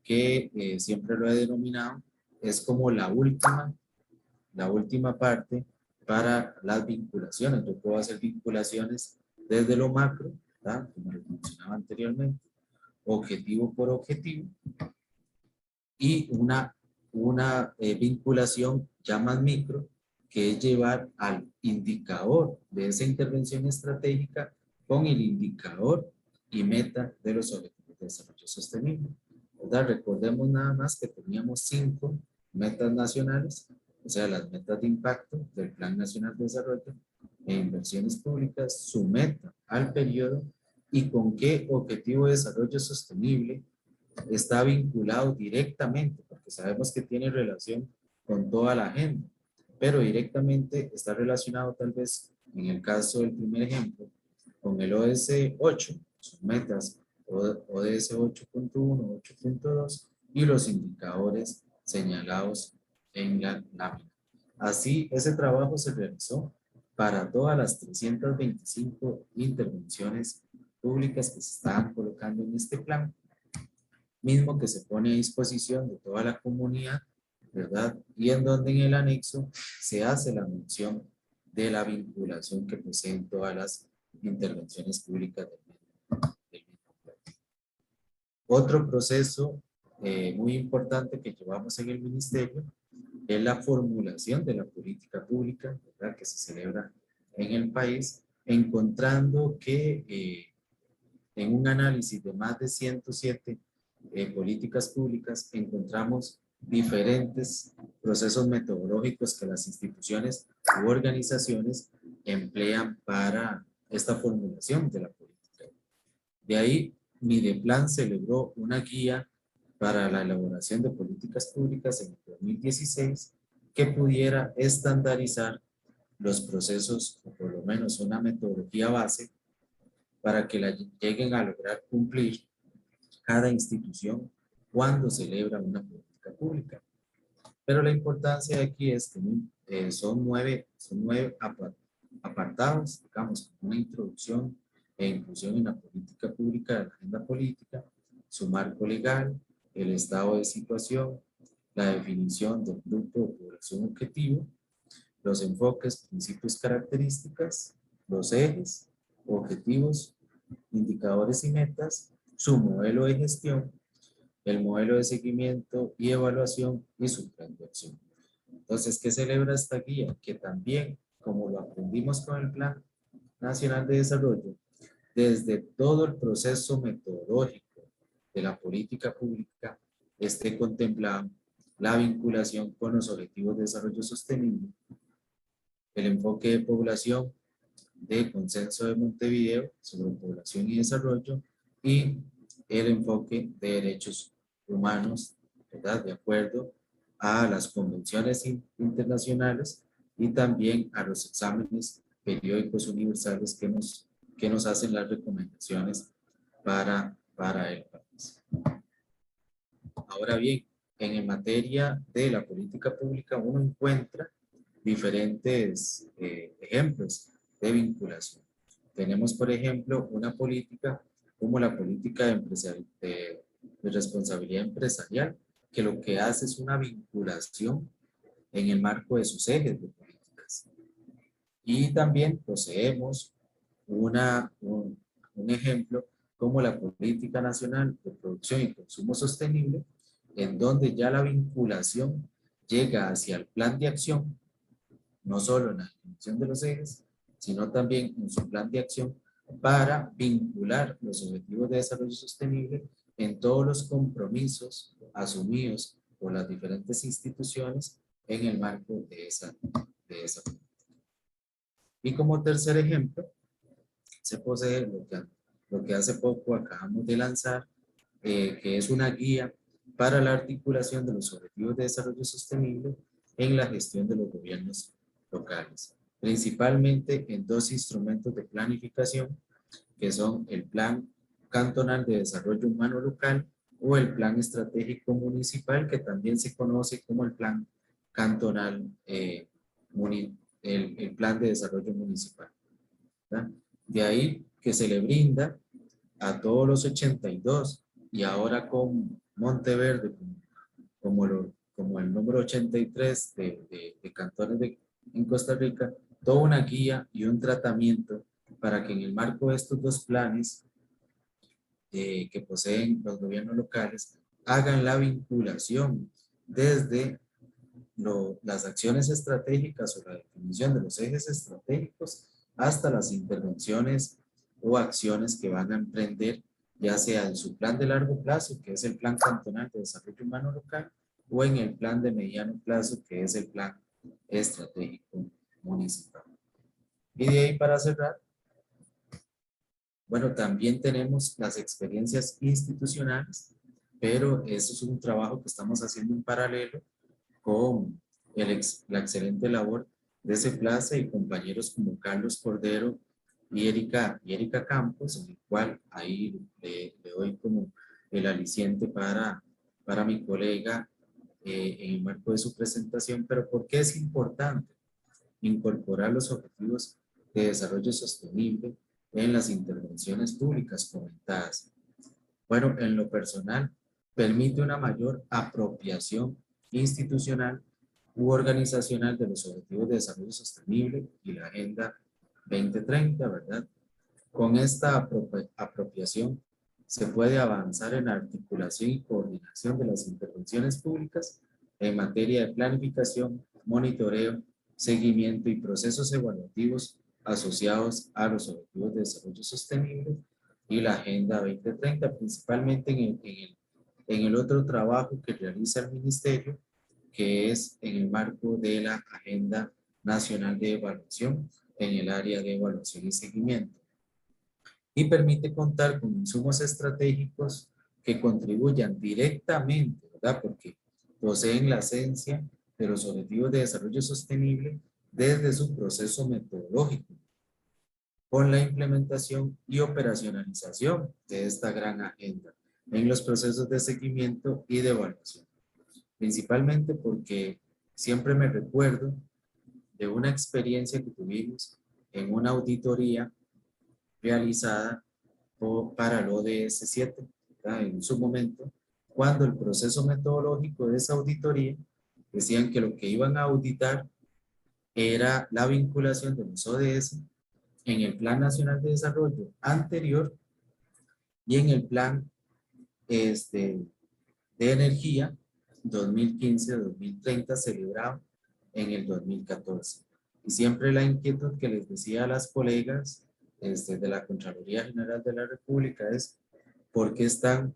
que siempre lo he denominado, es como la última parte para las vinculaciones. Yo puedo hacer vinculaciones desde lo macro, ¿verdad?, como lo mencionaba anteriormente, objetivo por objetivo, y una vinculación ya más micro, que es llevar al indicador de esa intervención estratégica con el indicador y meta de los objetivos de desarrollo sostenible, ¿verdad? Recordemos nada más que teníamos 5 metas nacionales, o sea, las metas de impacto del Plan Nacional de Desarrollo e Inversiones Públicas, su meta al periodo y con qué objetivo de desarrollo sostenible está vinculado directamente, porque sabemos que tiene relación con toda la agenda, pero directamente está relacionado tal vez, en el caso del primer ejemplo, con el ODS 8, sus metas ODS 8.1, 8.2 y los indicadores señalados en la lámina. Así, ese trabajo se realizó para todas las 325 intervenciones públicas que se estaban colocando en este plan, mismo que se pone a disposición de toda la comunidad, ¿verdad? Y en donde en el anexo se hace la mención de la vinculación que poseen todas las intervenciones públicas del mismo plan. Otro proceso muy importante que llevamos en el ministerio es la formulación de la política pública, ¿verdad?, que se celebra en el país, encontrando que en un análisis de más de 107 políticas públicas encontramos diferentes procesos metodológicos que las instituciones u organizaciones emplean para esta formulación de la política. De ahí, Mideplan celebró una guía para la elaboración de políticas públicas en el 2016 que pudiera estandarizar los procesos, o por lo menos una metodología base, para que la lleguen a lograr cumplir cada institución cuando celebra una política pública. Pero la importancia de aquí es que son nueve apartados, digamos, una introducción e inclusión en la política pública de la agenda política, su marco legal, el estado de situación, la definición del grupo de población objetivo, los enfoques, principios, características, los ejes, objetivos, indicadores y metas, su modelo de gestión, el modelo de seguimiento y evaluación y su plan de acción. Entonces, ¿qué celebra esta guía? Que también, como lo aprendimos con el Plan Nacional de Desarrollo, desde todo el proceso metodológico de la política pública esté contemplado la vinculación con los objetivos de desarrollo sostenible, el enfoque de población de Consenso de Montevideo sobre población y desarrollo y el enfoque de derechos humanos, ¿verdad? De acuerdo a las convenciones internacionales y también a los exámenes periódicos universales que nos hacen las recomendaciones para el país. Ahora bien, en materia de la política pública uno encuentra diferentes ejemplos de vinculación. Tenemos, por ejemplo, una política como la política de responsabilidad empresarial, que lo que hace es una vinculación en el marco de sus ejes de políticas. Y también poseemos un ejemplo como la Política Nacional de Producción y Consumo Sostenible, en donde ya la vinculación llega hacia el plan de acción, no solo en la definición de los ejes, sino también en su plan de acción para vincular los objetivos de desarrollo sostenible en todos los compromisos asumidos por las diferentes instituciones en el marco de esa política. Y como tercer ejemplo, se posee lo que hace poco acabamos de lanzar, que es una guía para la articulación de los objetivos de desarrollo sostenible en la gestión de los gobiernos locales, principalmente en dos instrumentos de planificación, que son el Plan Cantonal de Desarrollo Humano Local o el Plan Estratégico Municipal, que también se conoce como el Plan Cantonal, el Plan de Desarrollo Municipal, ¿verdad? De ahí que se le brinda a todos los 82 y ahora con Monteverde como el número 83 de cantones en Costa Rica, toda una guía y un tratamiento para que en el marco de estos dos planes que poseen los gobiernos locales hagan la vinculación desde las acciones estratégicas o la definición de los ejes estratégicos hasta las intervenciones o acciones que van a emprender, ya sea en su plan de largo plazo, que es el Plan Cantonal de Desarrollo Humano Local, o en el plan de mediano plazo, que es el Plan Estratégico Municipal. Y de ahí, para cerrar, bueno, también tenemos las experiencias institucionales, pero eso es un trabajo que estamos haciendo en paralelo con la excelente labor de CEPLAZA y compañeros como Carlos Cordero y Erika Campos, en el cual ahí le doy como el aliciente para mi colega en el marco de su presentación. Pero ¿por qué es importante incorporar los objetivos de desarrollo sostenible en las intervenciones públicas comentadas? Bueno, en lo personal, permite una mayor apropiación institucional u organizacional de los objetivos de desarrollo sostenible y la Agenda 2030, ¿verdad? Con esta apropiación se puede avanzar en la articulación y coordinación de las intervenciones públicas en materia de planificación, monitoreo, seguimiento y procesos evaluativos asociados a los objetivos de desarrollo sostenible y la Agenda 2030, principalmente en el otro trabajo que realiza el Ministerio, que es en el marco de la Agenda Nacional de Evaluación en el área de evaluación y seguimiento. y permite contar con insumos estratégicos que contribuyan directamente, ¿verdad? Porque poseen la esencia de los Objetivos de Desarrollo Sostenible desde su proceso metodológico, con la implementación y operacionalización de esta gran agenda en los procesos de seguimiento y de evaluación. Principalmente porque siempre me recuerdo de una experiencia que tuvimos en una auditoría realizada para el ODS 7, ¿verdad? En su momento, cuando el proceso metodológico de esa auditoría decían que lo que iban a auditar era la vinculación de los ODS en el Plan Nacional de Desarrollo anterior y en el Plan de Energía 2015-2030 celebrado en el 2014. Y siempre la inquietud que les decía a las colegas de la Contraloría General de la República es por qué están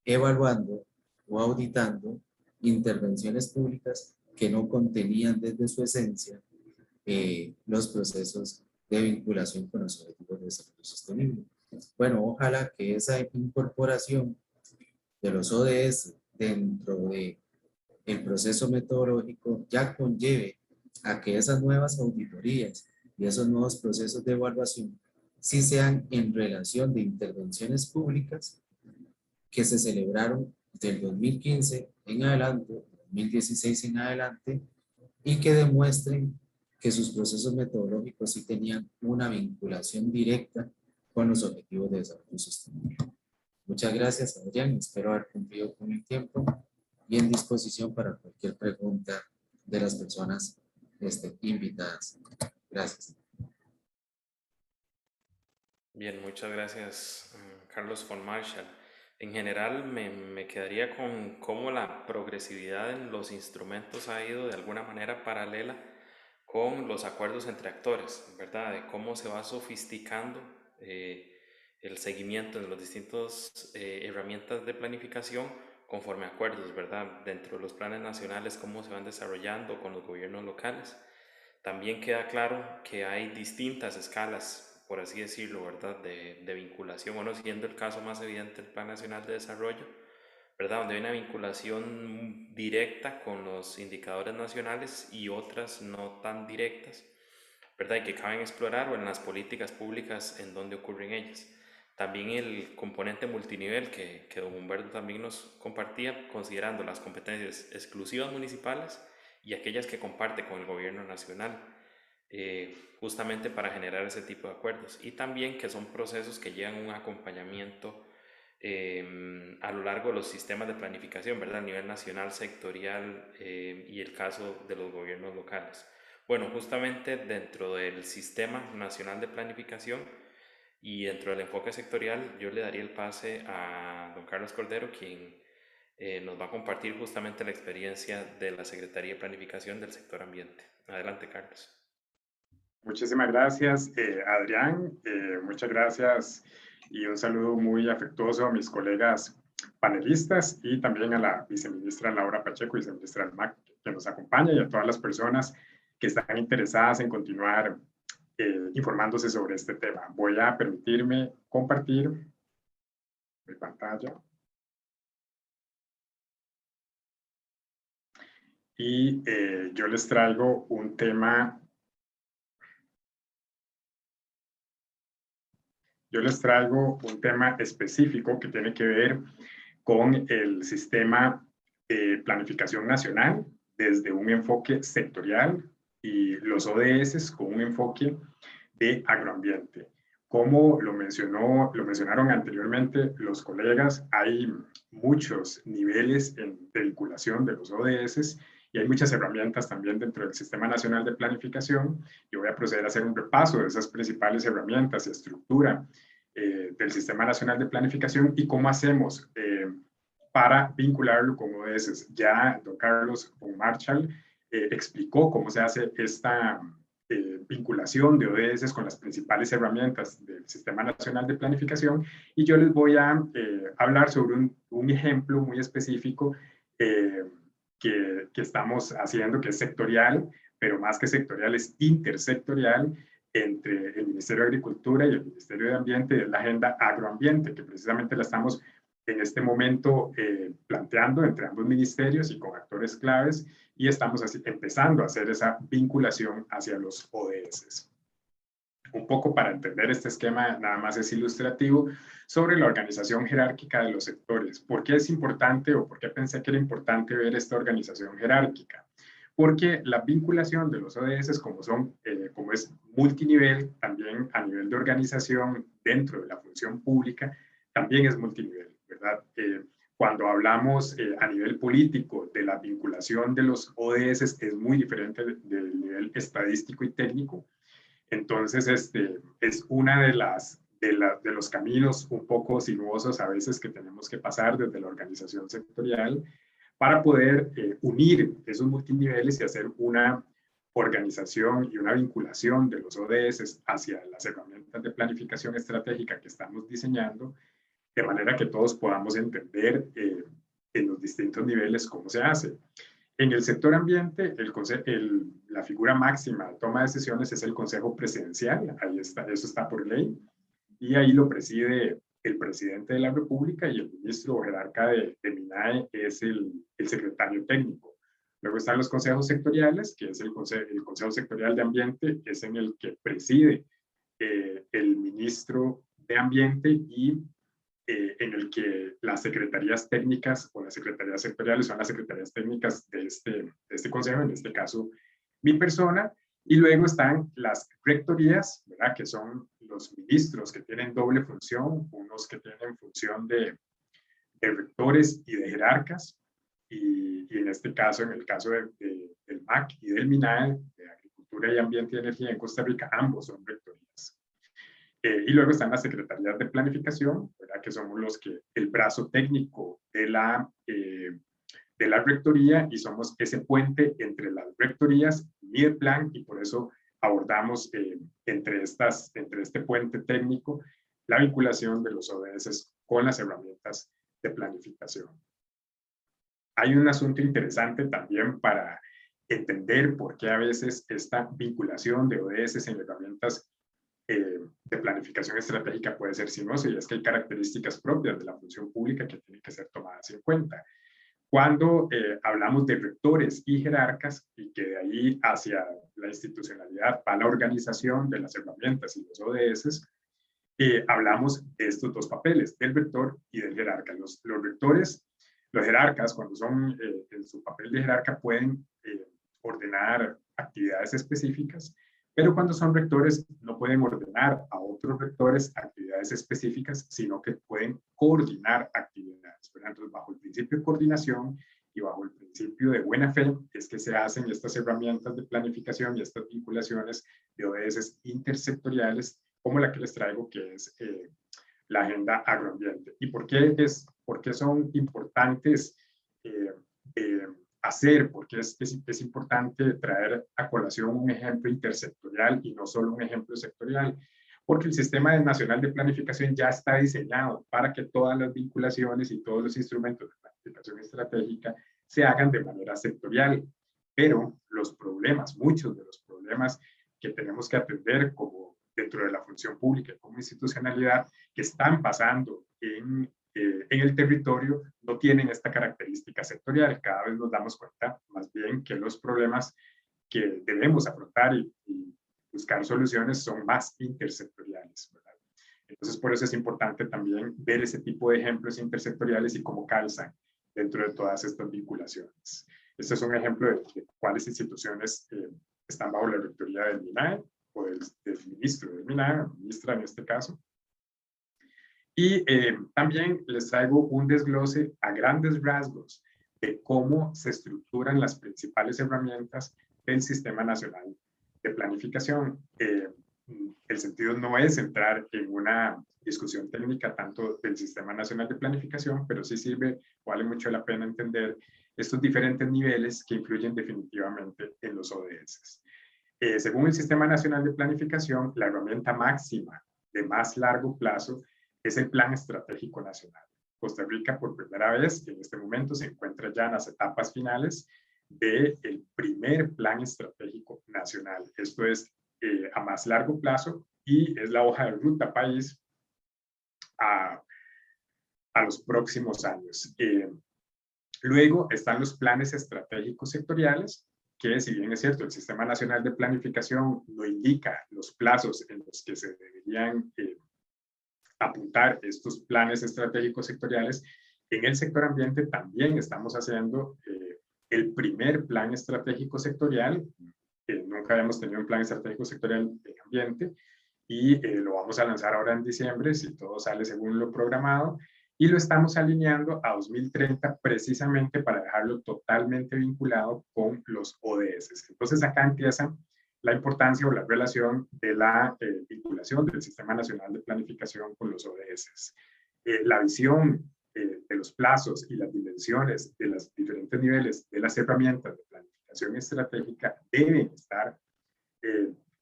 evaluando o auditando intervenciones públicas que no contenían desde su esencia los procesos de vinculación con los objetivos de desarrollo sostenible. Bueno, ojalá que esa incorporación de los ODS dentro de el proceso metodológico ya conlleve a que esas nuevas auditorías y esos nuevos procesos de evaluación sí sean en relación de intervenciones públicas que se celebraron del 2015 en adelante, 2016 en adelante, y que demuestren que sus procesos metodológicos sí tenían una vinculación directa con los objetivos de desarrollo sostenible. Muchas gracias, Adrián. Espero haber cumplido con el tiempo y en disposición para cualquier pregunta de las personas invitadas. Gracias. Bien, muchas gracias, Carlos von Marshall. En general, me quedaría con cómo la progresividad en los instrumentos ha ido de alguna manera paralela con los acuerdos entre actores, ¿verdad? De cómo se va sofisticando el seguimiento de las distintas herramientas de planificación conforme a acuerdos, ¿verdad? Dentro de los planes nacionales, cómo se van desarrollando con los gobiernos locales. También queda claro que hay distintas escalas, por así decirlo, ¿verdad? De vinculación, o no siendo el caso más evidente el Plan Nacional de Desarrollo, ¿verdad? Donde hay una vinculación directa con los indicadores nacionales y otras no tan directas, ¿verdad? Y que caben explorar o en las políticas públicas en donde ocurren ellas. También el componente multinivel que don Humberto también nos compartía, considerando las competencias exclusivas municipales y aquellas que comparte con el gobierno nacional, justamente para generar ese tipo de acuerdos. Y también que son procesos que llevan un acompañamiento a lo largo de los sistemas de planificación, ¿verdad? A nivel nacional, sectorial y el caso de los gobiernos locales. Bueno, justamente dentro del Sistema Nacional de Planificación y dentro del enfoque sectorial, yo le daría el pase a don Carlos Cordero, quien nos va a compartir justamente la experiencia de la Secretaría de Planificación del sector ambiente. Adelante, Carlos. Muchísimas gracias, Adrián. Muchas gracias y un saludo muy afectuoso a mis colegas panelistas y también a la viceministra Laura Pacheco, viceministra del MAC, que nos acompaña, y a todas las personas que están interesadas en continuar informándose sobre este tema. Voy a permitirme compartir mi pantalla. Y yo les traigo un tema. Yo les traigo un tema específico que tiene que ver con el sistema de planificación nacional desde un enfoque sectorial y los ODS con un enfoque de agroambiente. Como lo mencionaron anteriormente los colegas, hay muchos niveles de vinculación de los ODS y hay muchas herramientas también dentro del Sistema Nacional de Planificación. Yo voy a proceder a hacer un repaso de esas principales herramientas y estructura del Sistema Nacional de Planificación y cómo hacemos para vincularlo con ODS. Ya don Carlos von Marshall explicó cómo se hace esta vinculación de ODS con las principales herramientas del Sistema Nacional de Planificación, y yo les voy a hablar sobre un ejemplo muy específico que estamos haciendo, que es sectorial, pero más que sectorial es intersectorial, entre el Ministerio de Agricultura y el Ministerio de Ambiente, es la Agenda Agroambiente, que precisamente la estamos en este momento planteando entre ambos ministerios y con actores claves, y estamos así, empezando a hacer esa vinculación hacia los ODS. Un poco para entender este esquema, nada más es ilustrativo, sobre la organización jerárquica de los sectores. ¿Por qué es importante o por qué pensé que era importante ver esta organización jerárquica? Porque la vinculación de los ODS, como es multinivel, también a nivel de organización dentro de la función pública, también es multinivel, ¿verdad? Cuando hablamos a nivel político de la vinculación de los ODS, es muy diferente del nivel estadístico y técnico. Entonces, es una de los caminos un poco sinuosos a veces que tenemos que pasar desde la organización sectorial para poder unir esos multiniveles y hacer una organización y una vinculación de los ODS hacia las herramientas de planificación estratégica que estamos diseñando, de manera que todos podamos entender en los distintos niveles cómo se hace. En el sector ambiente, la figura máxima de toma de decisiones es el Consejo Presidencial, ahí está, eso está por ley, y ahí lo preside el presidente de la República y el ministro o jerarca de MINAE es el secretario técnico. Luego están los consejos sectoriales, que es el Consejo Sectorial de Ambiente, que es en el que preside el ministro de Ambiente y en el que las secretarías técnicas o las secretarías sectoriales son las secretarías técnicas de este consejo, en este caso mi persona, y luego están las rectorías, ¿verdad? Que son los ministros que tienen doble función, unos que tienen función de rectores y de jerarcas, y en este caso, en el caso del MAC y del MINAE, de Agricultura y Ambiente y Energía en Costa Rica, ambos son rectorías. Y luego están las secretarías de planificación, ¿verdad? Que somos los que, el brazo técnico de la rectoría, y somos ese puente entre las rectorías y el plan, y por eso abordamos entre este puente técnico la vinculación de los ODS con las herramientas de planificación. Hay un asunto interesante también para entender por qué a veces esta vinculación de ODS en herramientas de planificación estratégica puede ser sinuosa, y es que hay características propias de la función pública que tienen que ser tomadas en cuenta. Cuando hablamos de rectores y jerarcas, y que de ahí hacia la institucionalidad va la organización de las herramientas y los ODS, hablamos de estos dos papeles, del rector y del jerarca. Los rectores, los jerarcas, cuando son en su papel de jerarca, pueden ordenar actividades específicas, pero cuando son rectores no pueden ordenar a otros rectores actividades específicas, sino que pueden coordinar actividades, ¿verdad? Entonces, bajo el principio de coordinación y bajo el principio de buena fe, es que se hacen estas herramientas de planificación y estas vinculaciones de ODS intersectoriales, como la que les traigo, que es la Agenda Agroambiente. ¿Y por qué son importantes hacer? Porque es importante traer a colación un ejemplo intersectorial y no solo un ejemplo sectorial, porque el Sistema Nacional de Planificación ya está diseñado para que todas las vinculaciones y todos los instrumentos de planificación estratégica se hagan de manera sectorial, pero los problemas, muchos de los problemas que tenemos que atender como dentro de la función pública como institucionalidad, que están pasando en el territorio, no tienen esta característica sectorial. Cada vez nos damos cuenta más bien que los problemas que debemos afrontar y buscar soluciones son más intersectoriales, ¿verdad? Entonces, por eso es importante también ver ese tipo de ejemplos intersectoriales y cómo calzan dentro de todas estas vinculaciones. Este es un ejemplo de cuáles instituciones están bajo la rectoría del MINAE o del ministro del MINAE, ministra en este caso. Y también les traigo un desglose a grandes rasgos de cómo se estructuran las principales herramientas del Sistema Nacional de Planificación. El sentido no es entrar en una discusión técnica tanto del Sistema Nacional de Planificación, pero sí vale mucho la pena entender estos diferentes niveles que influyen definitivamente en los ODS. Según el Sistema Nacional de Planificación, la herramienta máxima de más largo plazo es el Plan Estratégico Nacional. Costa Rica, por primera vez, en este momento se encuentra ya en las etapas finales del primer Plan Estratégico Nacional. Esto es a más largo plazo y es la hoja de ruta país a los próximos años. Luego están los planes estratégicos sectoriales, que si bien es cierto, el Sistema Nacional de Planificación no indica los plazos en los que se deberían apuntar estos planes estratégicos sectoriales, en el sector ambiente también estamos haciendo el primer plan estratégico sectorial. Nunca habíamos tenido un plan estratégico sectorial de ambiente y lo vamos a lanzar ahora en diciembre, si todo sale según lo programado, y lo estamos alineando a 2030 precisamente para dejarlo totalmente vinculado con los ODS. Entonces acá empieza la importancia o la relación de la vinculación del Sistema Nacional de Planificación con los ODS. La visión de los plazos y las dimensiones de los diferentes niveles de las herramientas de planificación estratégica deben estar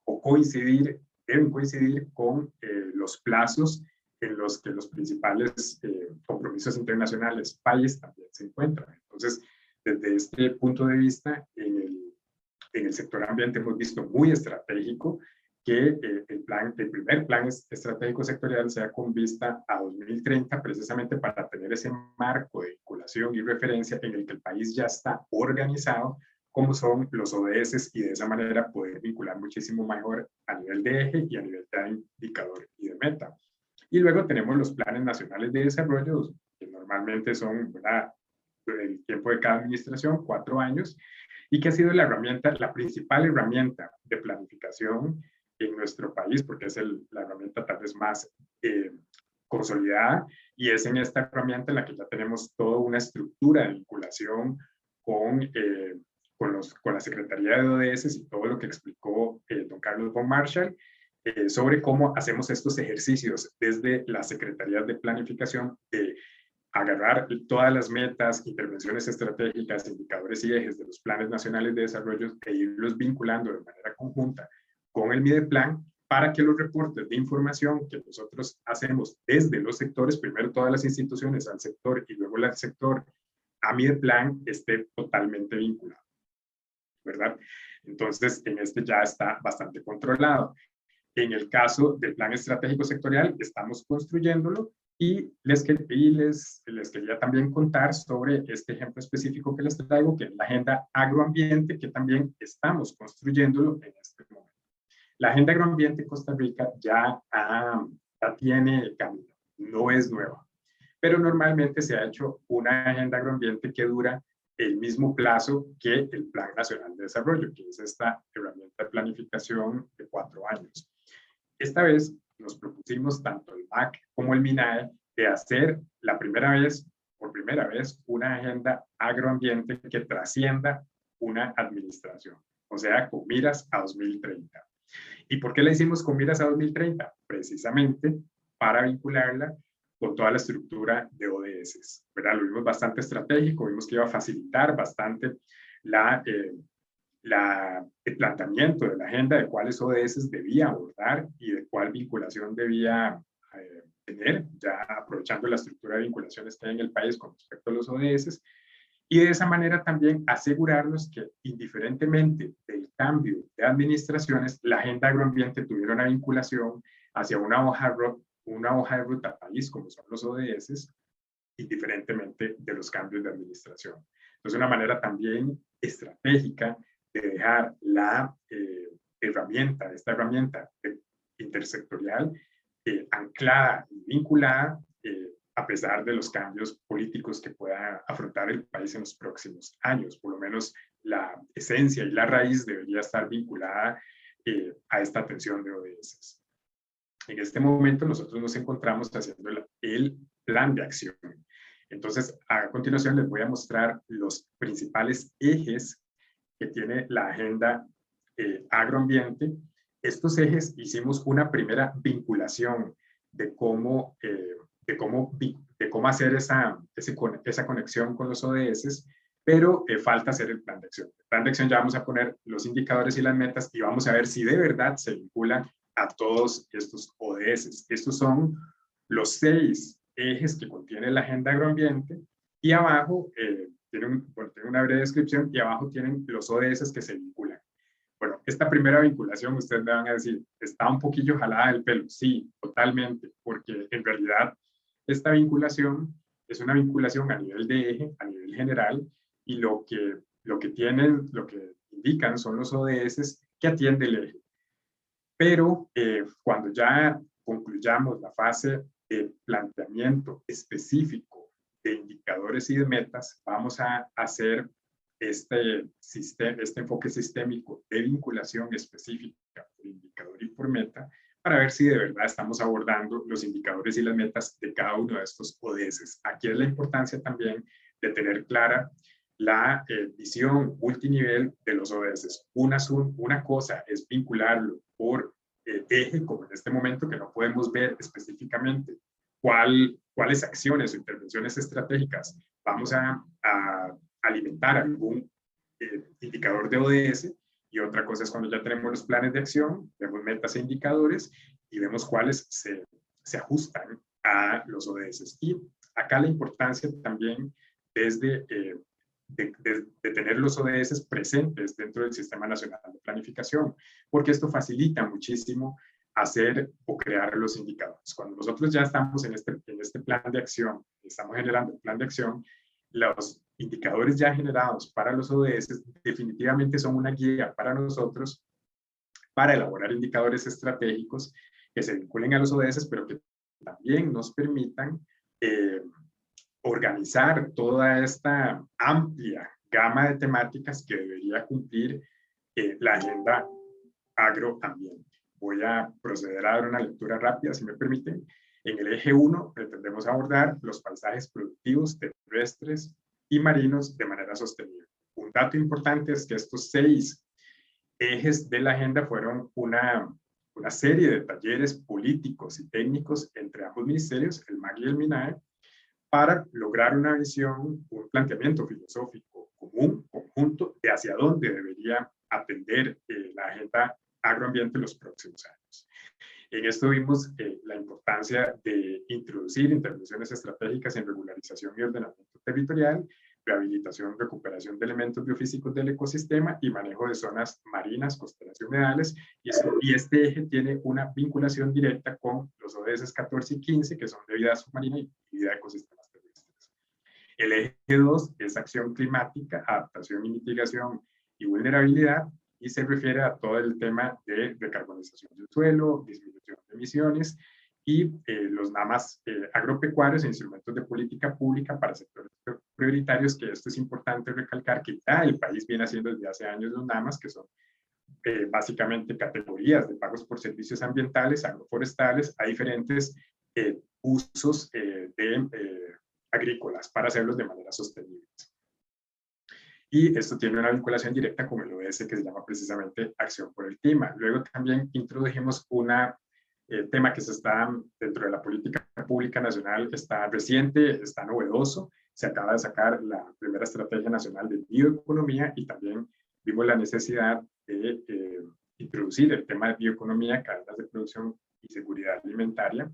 o coincidir, deben coincidir con los plazos en los que los principales compromisos internacionales país también se encuentran. Entonces, desde este punto de vista, en el sector ambiente hemos visto muy estratégico que el primer plan estratégico sectorial sea con vista a 2030, precisamente para tener ese marco de vinculación y referencia en el que el país ya está organizado, como son los ODS, y de esa manera poder vincular muchísimo mejor a nivel de eje y a nivel de indicador y de meta. Y luego tenemos los planes nacionales de desarrollo, que normalmente son, ¿verdad?, el tiempo de cada administración, 4 años, y que ha sido la herramienta, la principal herramienta de planificación en nuestro país, porque es la herramienta tal vez más consolidada, y es en esta herramienta en la que ya tenemos toda una estructura de vinculación con la Secretaría de ODS y todo lo que explicó don Carlos von Marshall, sobre cómo hacemos estos ejercicios desde las secretarías de planificación de agarrar todas las metas, intervenciones estratégicas, indicadores y ejes de los planes nacionales de desarrollo e irlos vinculando de manera conjunta con el Mideplan para que los reportes de información que nosotros hacemos desde los sectores, primero todas las instituciones al sector y luego el sector a Mideplan, esté totalmente vinculado, ¿verdad? Entonces, en este ya está bastante controlado. En el caso del plan estratégico sectorial, estamos construyéndolo y les quería también contar sobre este ejemplo específico que les traigo, que es la agenda agroambiente, que también estamos construyéndolo en este momento. La agenda agroambiente en Costa Rica ya tiene camino, no es nueva, pero normalmente se ha hecho una agenda agroambiente que dura el mismo plazo que el Plan Nacional de Desarrollo, que es esta herramienta de planificación de 4 años. Esta vez nos propusimos tanto el MAC como el MINAE de hacer por primera vez, una agenda agroambiente que trascienda una administración, o sea, con miras a 2030. ¿Y por qué la hicimos con miras a 2030? Precisamente para vincularla con toda la estructura de ODS, ¿verdad? Lo vimos bastante estratégico, vimos que iba a facilitar bastante el planteamiento de la agenda de cuáles ODS debía abordar y de cuál vinculación debía tener, ya aprovechando la estructura de vinculaciones que hay en el país con respecto a los ODS, y de esa manera también asegurarnos que indiferentemente del cambio de administraciones, la agenda agroambiente tuviera una vinculación hacia una hoja de ruta país, como son los ODS, indiferentemente de los cambios de administración. Entonces, una manera también estratégica de dejar esta herramienta intersectorial anclada y vinculada a pesar de los cambios políticos que pueda afrontar el país en los próximos años. Por lo menos la esencia y la raíz debería estar vinculada a esta atención de ODS. En este momento nosotros nos encontramos haciendo el plan de acción. Entonces, a continuación les voy a mostrar los principales ejes que tiene la agenda agroambiente. Estos ejes hicimos una primera vinculación de cómo hacer esa conexión con los ODS, pero falta hacer el plan de acción. El plan de acción ya vamos a poner los indicadores y las metas y vamos a ver si de verdad se vinculan a todos estos ODS. Estos son los 6 ejes que contiene la agenda agroambiente y abajo tiene una breve descripción y abajo tienen los ODS que se vinculan. Bueno, esta primera vinculación, ustedes me van a decir, está un poquillo jalada del pelo. Sí, totalmente, porque en realidad esta vinculación es una vinculación a nivel de eje, a nivel general, y lo que tienen, lo que indican son los ODS que atiende el eje. Pero cuando ya concluyamos la fase de planteamiento específico de indicadores y de metas, vamos a hacer este enfoque sistémico de vinculación específica por indicador y por meta, para ver si de verdad estamos abordando los indicadores y las metas de cada uno de estos ODS. Aquí es la importancia también de tener clara la visión multinivel de los ODS. Una cosa es vincularlo por eje, como en este momento, que no podemos ver específicamente cuáles acciones o intervenciones estratégicas vamos a alimentar algún indicador de ODS, y otra cosa es cuando ya tenemos los planes de acción, vemos metas e indicadores y vemos cuáles se ajustan a los ODS. Y acá la importancia también desde de tener los ODS presentes dentro del Sistema Nacional de Planificación, porque esto facilita muchísimo hacer o crear los indicadores. Cuando nosotros ya estamos en este plan de acción, estamos generando el plan de acción, los indicadores ya generados para los ODS definitivamente son una guía para nosotros para elaborar indicadores estratégicos que se vinculen a los ODS, pero que también nos permitan organizar toda esta amplia gama de temáticas que debería cumplir la agenda agroambiente. Voy a proceder a dar una lectura rápida, si me permiten. En el eje 1 pretendemos abordar los paisajes productivos, terrestres y marinos de manera sostenible. Un dato importante es que estos 6 ejes de la agenda fueron una serie de talleres políticos y técnicos entre ambos ministerios, el MAG y el MINAE, para lograr una visión, un planteamiento filosófico común, conjunto, de hacia dónde debería atender la agenda agroambiente en los próximos años. En esto vimos la importancia de introducir intervenciones estratégicas en regularización y ordenamiento territorial, rehabilitación, recuperación de elementos biofísicos del ecosistema y manejo de zonas marinas, costeras y humedales. Y este eje tiene una vinculación directa con los ODS 14 y 15, que son de vida submarina y vida de ecosistemas terrestres. El eje 2 es acción climática, adaptación y mitigación y vulnerabilidad, y se refiere a todo el tema de decarbonización del suelo, disminución de emisiones y los NAMAs agropecuarios e instrumentos de política pública para sectores prioritarios, que esto es importante recalcar que ya el país viene haciendo desde hace años los NAMAs, que son básicamente categorías de pagos por servicios ambientales, agroforestales, a diferentes usos agrícolas para hacerlos de manera sostenible. Y esto tiene una vinculación directa con el ODS que se llama precisamente Acción por el Clima. Luego también introdujimos un tema que se está dentro de la política pública nacional, está reciente, está novedoso. Se acaba de sacar la primera estrategia nacional de bioeconomía y también vimos la necesidad de introducir el tema de bioeconomía, cadenas de producción y seguridad alimentaria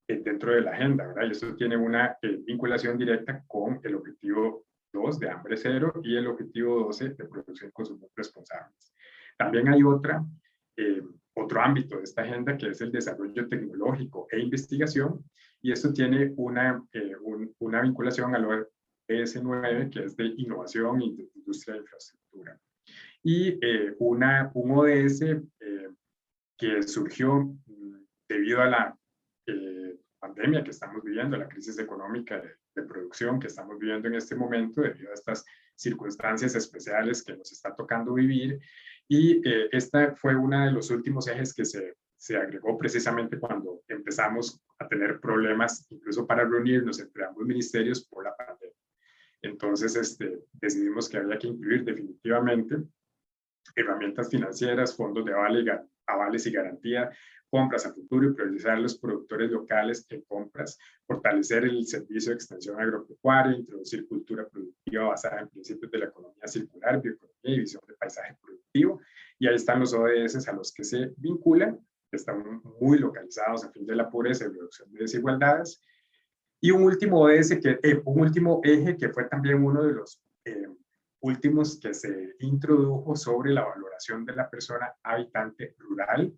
dentro de la agenda, ¿verdad? Y esto tiene una vinculación directa con el objetivo 2 de hambre cero y el objetivo 12 de producción y consumo responsables. También hay otro ámbito de esta agenda que es el desarrollo tecnológico e investigación, y esto tiene una vinculación al ODS 9, que es de innovación, industria e infraestructura. Y un ODS que surgió debido a la pandemia que estamos viviendo, la crisis económica de producción que estamos viviendo en este momento debido a estas circunstancias especiales que nos está tocando vivir. Y esta fue uno de los últimos ejes que se agregó precisamente cuando empezamos a tener problemas, incluso para reunirnos entre ambos ministerios por la pandemia. Entonces decidimos que había que incluir definitivamente herramientas financieras, fondos de avales y garantía, compras a futuro y priorizar a los productores locales en compras, fortalecer el servicio de extensión agropecuaria, introducir cultura productiva basada en principios de la economía circular, bioeconomía y visión de paisaje productivo. Y ahí están los ODS a los que se vinculan, que están muy localizados a fin de la pobreza y reducción de desigualdades. Y un último ODS, un último eje que fue también uno de los últimos que se introdujo sobre la valoración de la persona habitante rural,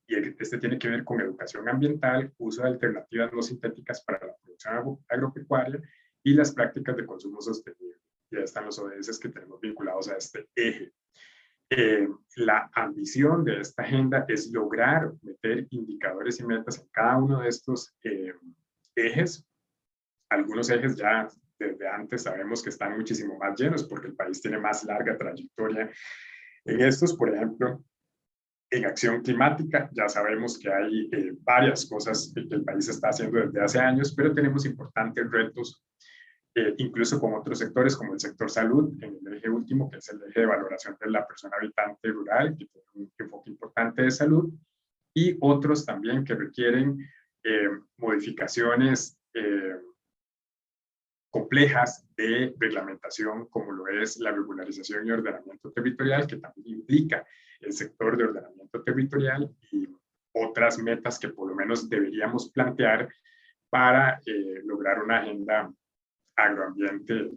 y este tiene que ver con educación ambiental, uso de alternativas no sintéticas para la producción agropecuaria y las prácticas de consumo sostenible. Ya están los ODS que tenemos vinculados a este eje. La ambición de esta agenda es lograr meter indicadores y metas en cada uno de estos ejes. Algunos ejes ya desde antes sabemos que están muchísimo más llenos porque el país tiene más larga trayectoria en estos. Por ejemplo, en acción climática ya sabemos que hay varias cosas que el país está haciendo desde hace años, pero tenemos importantes retos, incluso con otros sectores como el sector salud, en el eje último, que es el eje de valoración de la persona habitante rural, que tiene un enfoque importante de salud, y otros también que requieren modificaciones complejas de reglamentación, como lo es la regularización y ordenamiento territorial, que también implica el sector de ordenamiento territorial, y otras metas que por lo menos deberíamos plantear para lograr una agenda agroambiente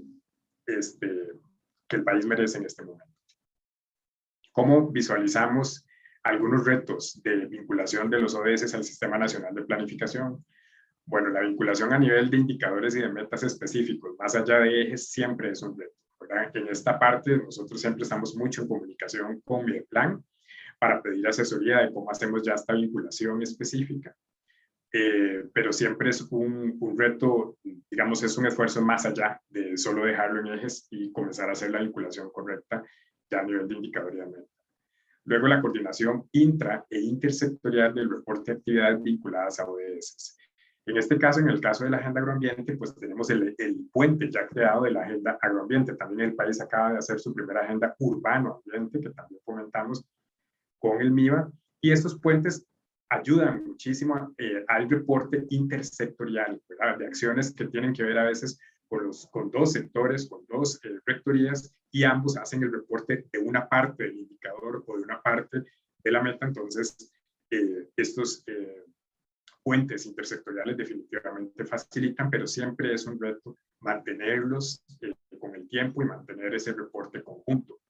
que el país merece en este momento. ¿Cómo visualizamos algunos retos de vinculación de los ODS al Sistema Nacional de Planificación? Bueno, la vinculación a nivel de indicadores y de metas específicos, más allá de ejes, siempre es un reto, ¿verdad? En esta parte nosotros siempre estamos mucho en comunicación con Mideplan para pedir asesoría de cómo hacemos ya esta vinculación específica. Pero siempre es un reto, digamos, es un esfuerzo más allá de solo dejarlo en ejes y comenzar a hacer la vinculación correcta ya a nivel de indicador y de meta. Luego, la coordinación intra e intersectorial del reporte de actividades vinculadas a ODS. En este caso, en el caso de la Agenda Agroambiente, pues tenemos el puente ya creado de la Agenda Agroambiente. También el país acaba de hacer su primera Agenda Urbano-Ambiente, que también comentamos con el MIBA, y estos puentes ayudan muchísimo al reporte intersectorial, ¿verdad? De acciones que tienen que ver a veces con dos sectores, con dos rectorías, y ambos hacen el reporte de una parte del indicador o de una parte de la meta. Entonces, estos puentes intersectoriales definitivamente facilitan, pero siempre es un reto mantenerlos con el tiempo y mantener ese reporte conjunto.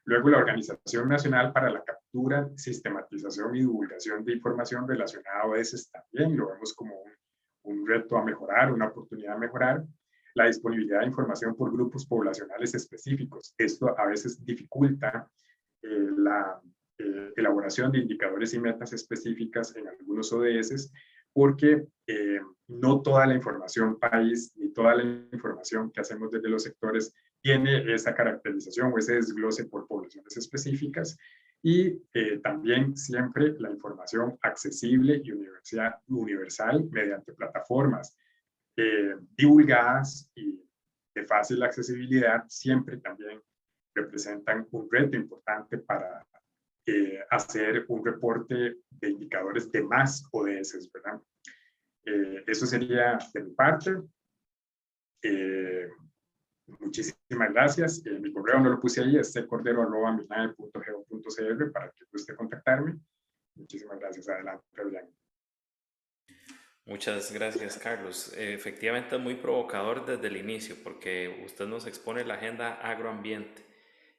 Luego, la Organización Nacional para la Captura, Sistematización y Divulgación de Información relacionada a ODS también lo vemos como un reto a mejorar, una oportunidad a mejorar. La disponibilidad de información por grupos poblacionales específicos. Esto a veces dificulta la elaboración de indicadores y metas específicas en algunos ODS, porque no toda la información país ni toda la información que hacemos desde los sectores tiene esa caracterización o ese desglose por poblaciones específicas, y también siempre la información accesible y universal mediante plataformas divulgadas y de fácil accesibilidad siempre también representan un reto importante para hacer un reporte de indicadores de más ODS, ¿verdad? Eso sería de mi parte. Muchísimas gracias. Mi correo no lo puse ahí, es cordero@minae.go.cr para que guste contactarme. Muchísimas gracias. Adelante, Adrián. Muchas gracias, Carlos. Efectivamente es muy provocador desde el inicio porque usted nos expone la agenda agroambiente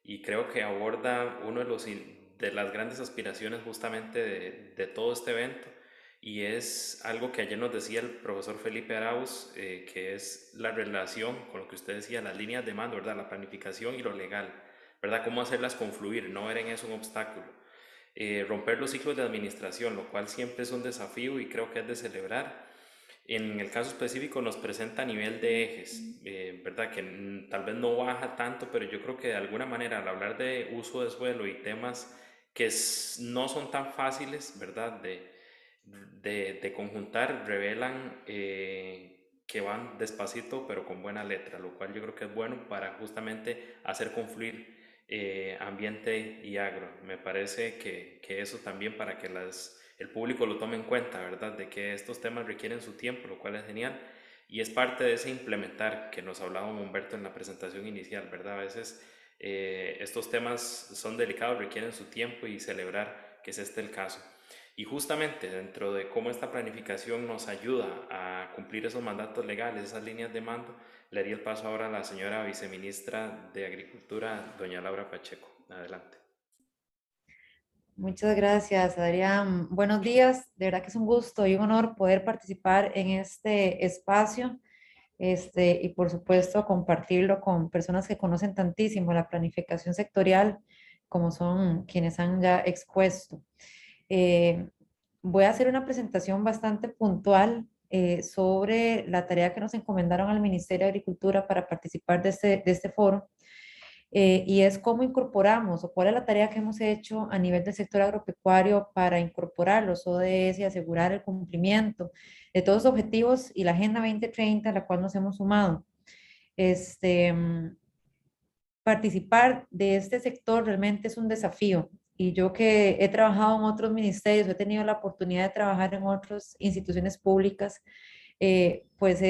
y creo que aborda uno de las grandes aspiraciones justamente de todo este evento, y es algo que ayer nos decía el profesor Felipe Arauz, que es la relación con lo que usted decía, las líneas de mando, ¿verdad? La planificación y lo legal, ¿verdad? Cómo hacerlas confluir, no ver en eso un obstáculo. Romper los ciclos de administración, lo cual siempre es un desafío y creo que es de celebrar. En el caso específico nos presenta a nivel de ejes, ¿verdad? Que tal vez no baja tanto, pero yo creo que de alguna manera al hablar de uso de suelo y temas que no son tan fáciles, ¿verdad? De conjuntar, revelan que van despacito pero con buena letra, lo cual yo creo que es bueno para justamente hacer confluir ambiente y agro. Me parece que eso también para que el público lo tome en cuenta, ¿verdad? De que estos temas requieren su tiempo, lo cual es genial. Y es parte de ese implementar que nos hablaba Humberto en la presentación inicial, ¿verdad? A veces estos temas son delicados, requieren su tiempo y celebrar que es este el caso. Y justamente dentro de cómo esta planificación nos ayuda a cumplir esos mandatos legales, esas líneas de mando, le haría el paso ahora a la señora viceministra de Agricultura, doña Laura Pacheco. Adelante. Muchas gracias, Adrián. Buenos días. De verdad que es un gusto y un honor poder participar en este espacio, y por supuesto compartirlo con personas que conocen tantísimo la planificación sectorial como son quienes han ya expuesto. Eh, Voy a hacer una presentación bastante puntual sobre la tarea que nos encomendaron al Ministerio de Agricultura para participar de este foro. Y es cómo incorporamos o cuál es la tarea que hemos hecho a nivel del sector agropecuario para incorporar los ODS y asegurar el cumplimiento de todos los objetivos y la Agenda 2030 a la cual nos hemos sumado. Este, mm, Participar de este sector realmente es un desafío. Y yo que he trabajado en otros ministerios, he tenido la oportunidad de trabajar en otras instituciones públicas, pues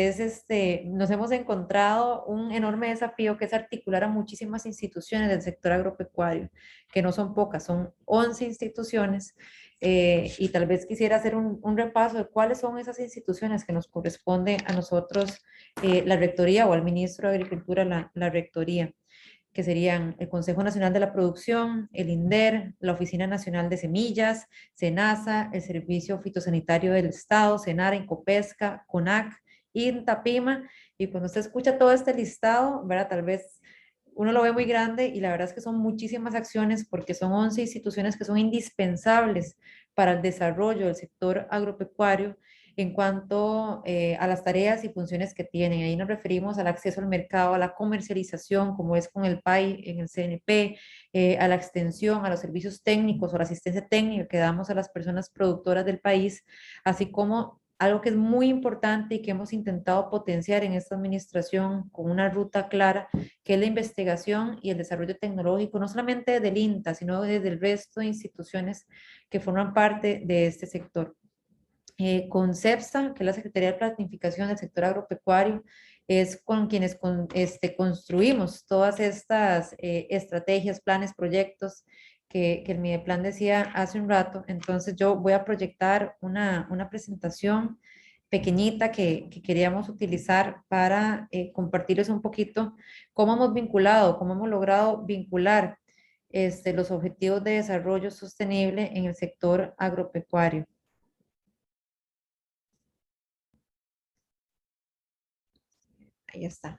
nos hemos encontrado un enorme desafío que es articular a muchísimas instituciones del sector agropecuario, que no son pocas, son 11 instituciones, y tal vez quisiera hacer un repaso de cuáles son esas instituciones que nos corresponde a nosotros, la rectoría o al ministro de Agricultura, la rectoría, que serían el Consejo Nacional de la Producción, el INDER, la Oficina Nacional de Semillas, SENASA, el Servicio Fitosanitario del Estado, SENARA, Incopesca, CONAC, INTAPIMA. Y cuando usted escucha todo este listado, ¿verdad? Tal vez uno lo ve muy grande y la verdad es que son muchísimas acciones porque son 11 instituciones que son indispensables para el desarrollo del sector agropecuario en cuanto a las tareas y funciones que tienen. Ahí nos referimos al acceso al mercado, a la comercialización, como es con el PAI en el CNP, a la extensión, a los servicios técnicos o la asistencia técnica que damos a las personas productoras del país, así como algo que es muy importante y que hemos intentado potenciar en esta administración con una ruta clara, que es la investigación y el desarrollo tecnológico, no solamente del INTA, sino desde el resto de instituciones que forman parte de este sector. Con CEPSA, que es la Secretaría de Planificación del Sector Agropecuario, es con quienes construimos todas estas estrategias, planes, proyectos que el Mideplan decía hace un rato. Entonces yo voy a proyectar una presentación pequeñita que queríamos utilizar para compartirles un poquito cómo hemos vinculado, cómo hemos logrado vincular los objetivos de desarrollo sostenible en el sector agropecuario. Ahí está.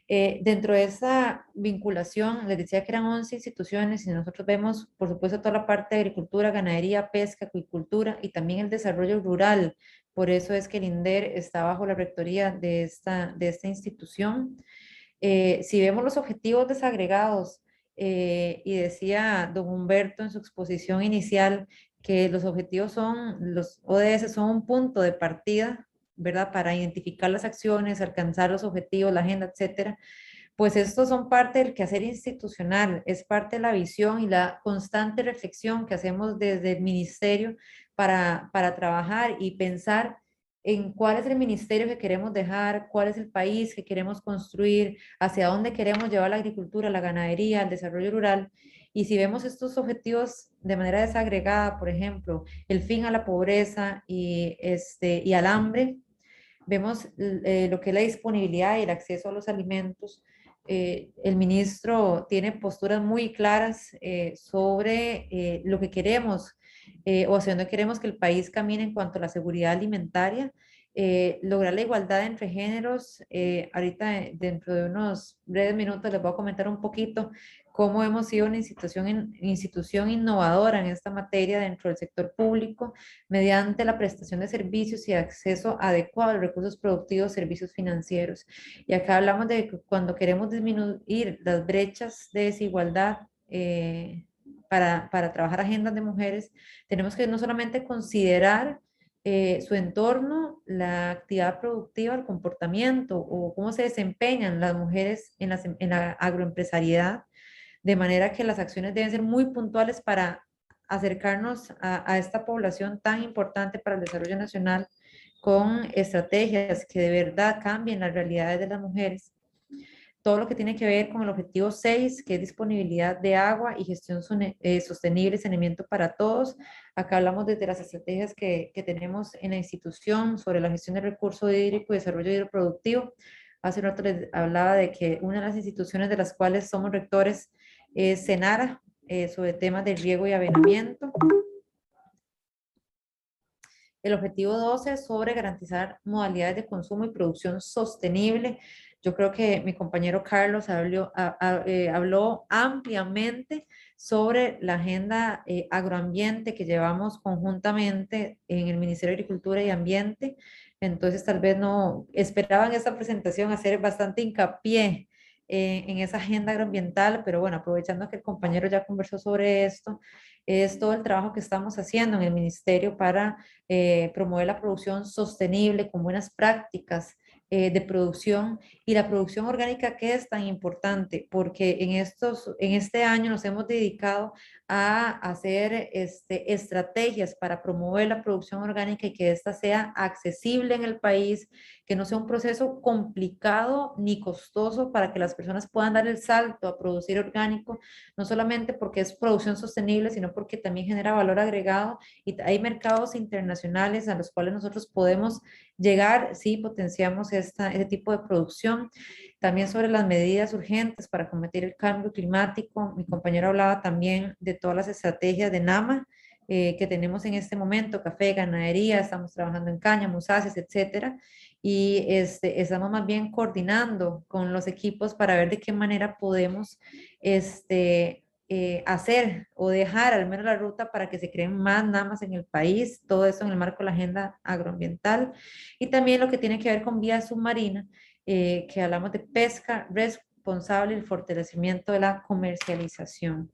Dentro de esa vinculación, les decía que eran 11 instituciones y nosotros vemos, por supuesto, toda la parte de agricultura, ganadería, pesca, acuicultura y también el desarrollo rural. Por eso es que el INDER está bajo la rectoría de esta institución. Si vemos los objetivos desagregados, y decía don Humberto en su exposición inicial que los objetivos los ODS son un punto de partida, ¿verdad? Para identificar las acciones, alcanzar los objetivos, la agenda, etcétera. Pues estos son parte del quehacer institucional, es parte de la visión y la constante reflexión que hacemos desde el ministerio para trabajar y pensar en cuál es el ministerio que queremos dejar, cuál es el país que queremos construir, hacia dónde queremos llevar la agricultura, la ganadería, el desarrollo rural. Y si vemos estos objetivos de manera desagregada, por ejemplo, el fin a la pobreza y al hambre, vemos lo que es la disponibilidad y el acceso a los alimentos. El ministro tiene posturas muy claras sobre lo que queremos o hacia dónde queremos que el país camine en cuanto a la seguridad alimentaria, lograr la igualdad entre géneros. Ahorita, dentro de unos breves minutos, les voy a comentar un poquito cómo hemos sido una institución innovadora en esta materia dentro del sector público, mediante la prestación de servicios y acceso adecuado a los recursos productivos, servicios financieros. Y acá hablamos de que cuando queremos disminuir las brechas de desigualdad, para trabajar agendas de mujeres, tenemos que no solamente considerar su entorno, la actividad productiva, el comportamiento o cómo se desempeñan las mujeres en la agroempresariedad, de manera que las acciones deben ser muy puntuales para acercarnos a esta población tan importante para el desarrollo nacional, con estrategias que de verdad cambien las realidades de las mujeres. todo lo que tiene que ver con el objetivo 6, que es disponibilidad de agua y gestión sostenible y saneamiento para todos. Acá hablamos desde las estrategias que tenemos en la institución sobre la gestión del recurso hídrico y desarrollo hidroproductivo. Hace un rato les hablaba de que una de las instituciones de las cuales somos rectores es Senara, sobre temas de riego y avenamiento. El objetivo 12 es sobre garantizar modalidades de consumo y producción sostenible. Yo creo que mi compañero Carlos habló ampliamente sobre la agenda agroambiente que llevamos conjuntamente en el Ministerio de Agricultura y Ambiente. Entonces, tal vez no esperaban esta presentación hacer bastante hincapié en esa agenda agroambiental, pero bueno, aprovechando que el compañero ya conversó sobre esto, es todo el trabajo que estamos haciendo en el ministerio para promover la producción sostenible con buenas prácticas de producción y la producción orgánica, que es tan importante, porque en este año nos hemos dedicado a hacer estrategias para promover la producción orgánica y que ésta sea accesible en el país, que no sea un proceso complicado ni costoso para que las personas puedan dar el salto a producir orgánico, no solamente porque es producción sostenible, sino porque también genera valor agregado y hay mercados internacionales a los cuales nosotros podemos llegar si potenciamos ese tipo de producción. También sobre las medidas urgentes para combatir el cambio climático. Mi compañero hablaba también de todas las estrategias de NAMA que tenemos en este momento, café, ganadería, estamos trabajando en caña, musáceas, etcétera. Y estamos más bien coordinando con los equipos para ver de qué manera podemos hacer o dejar al menos la ruta para que se creen más NAMAs en el país, todo eso en el marco de la agenda agroambiental, y también lo que tiene que ver con vía submarina, que hablamos de pesca responsable y el fortalecimiento de la comercialización.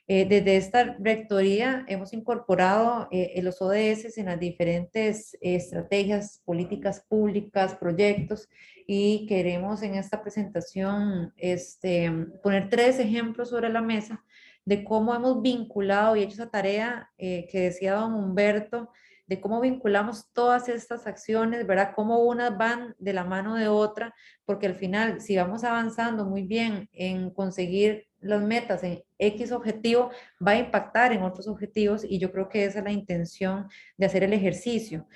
Desde esta rectoría hemos incorporado los ODS en las diferentes estrategias, políticas públicas, proyectos, y queremos en esta presentación poner 3 ejemplos sobre la mesa de cómo hemos vinculado y hecho esa tarea que decía don Humberto, de cómo vinculamos todas estas acciones, ¿verdad? Cómo unas van de la mano de otra, porque al final, si vamos avanzando muy bien en conseguir las metas en X objetivo, va a impactar en otros objetivos, y yo creo que esa es la intención de hacer el ejercicio.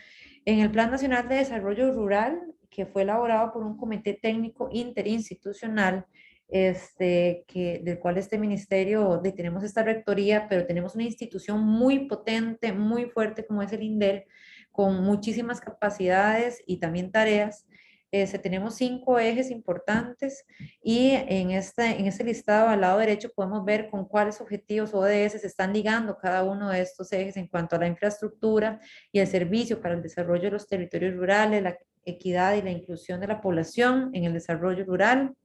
En el Plan Nacional de Desarrollo Rural, que fue elaborado por un comité técnico interinstitucional, del cual este ministerio, tenemos esta rectoría, pero tenemos una institución muy potente, muy fuerte como es el INDER, con muchísimas capacidades y también tareas. Tenemos 5 ejes importantes, y en este listado al lado derecho podemos ver con cuáles objetivos ODS se están ligando cada uno de estos ejes en cuanto a la infraestructura y el servicio para el desarrollo de los territorios rurales, la equidad y la inclusión de la población en el desarrollo rural.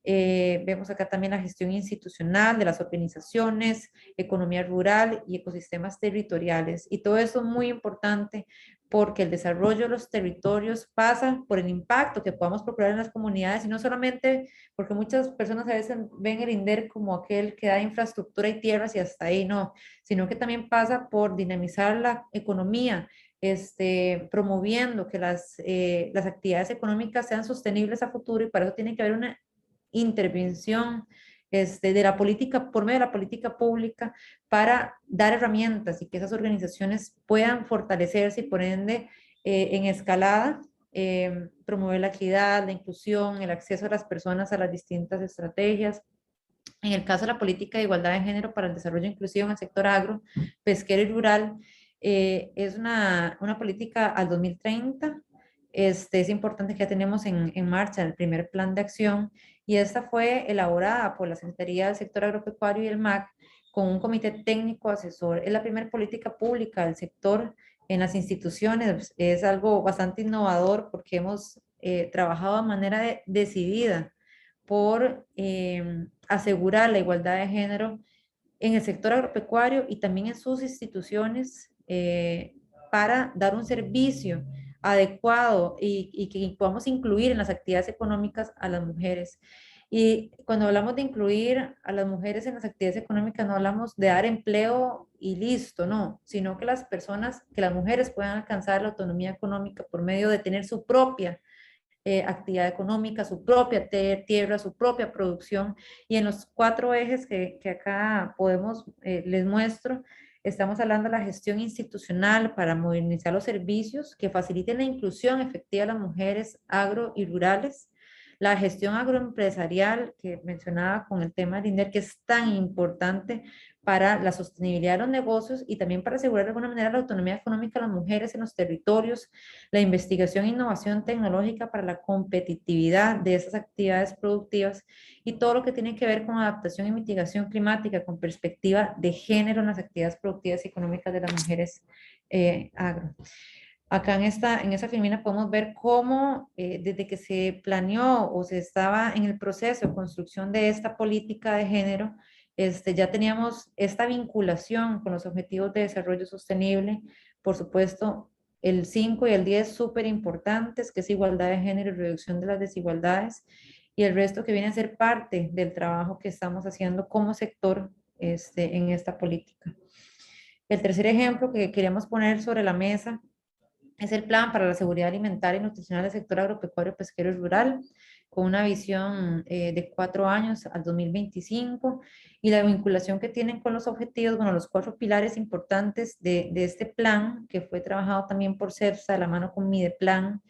Vemos acá también la gestión institucional de las organizaciones, economía rural y ecosistemas territoriales. Y todo eso es muy importante porque el desarrollo de los territorios pasa por el impacto que podamos procurar en las comunidades, y no solamente porque muchas personas a veces ven el INDER como aquel que da infraestructura y tierras y hasta ahí no, sino que también pasa por dinamizar la economía, promoviendo que las actividades económicas sean sostenibles a futuro, y para eso tiene que haber una intervención de la política, por medio de la política pública, para dar herramientas y que esas organizaciones puedan fortalecerse y por ende en escalada promover la equidad, la inclusión, el acceso de las personas a las distintas estrategias. En el caso de la política de igualdad de género para el desarrollo inclusivo en el sector agro, pesquero y rural, es una política al 2030. Es importante que ya tenemos en marcha el primer plan de acción, y esta fue elaborada por la Secretaría del Sector Agropecuario y el MAC con un comité técnico asesor. Es la primera política pública del sector en las instituciones. Es algo bastante innovador porque hemos trabajado de manera decidida por asegurar la igualdad de género en el sector agropecuario y también en sus instituciones, para dar un servicio adecuado y que podamos incluir en las actividades económicas a las mujeres. Y cuando hablamos de incluir a las mujeres en las actividades económicas, no hablamos de dar empleo y listo, no, sino que las mujeres puedan alcanzar la autonomía económica por medio de tener su propia actividad económica, su propia tierra, su propia producción. Y en los 4 ejes que acá podemos, les muestro, estamos hablando de la gestión institucional para modernizar los servicios que faciliten la inclusión efectiva de las mujeres agro y rurales, la gestión agroempresarial que mencionaba con el tema del INDER, que es tan importante para la sostenibilidad de los negocios y también para asegurar de alguna manera la autonomía económica de las mujeres en los territorios, la investigación e innovación tecnológica para la competitividad de esas actividades productivas y todo lo que tiene que ver con adaptación y mitigación climática con perspectiva de género en las actividades productivas y económicas de las mujeres agro. Acá en esa filmina podemos ver cómo desde que se planeó o se estaba en el proceso de construcción de esta política de género, ya teníamos esta vinculación con los objetivos de desarrollo sostenible, por supuesto, el 5 y el 10 súper importantes, que es igualdad de género y reducción de las desigualdades, y el resto que viene a ser parte del trabajo que estamos haciendo como sector en esta política. El tercer ejemplo que queríamos poner sobre la mesa es el Plan para la Seguridad Alimentaria y Nutricional del Sector Agropecuario, Pesquero y Rural, con una visión de 4 años al 2025 y la vinculación que tienen con los objetivos, bueno, los 4 pilares importantes de este plan, que fue trabajado también por CEPSA de la mano con Mideplan,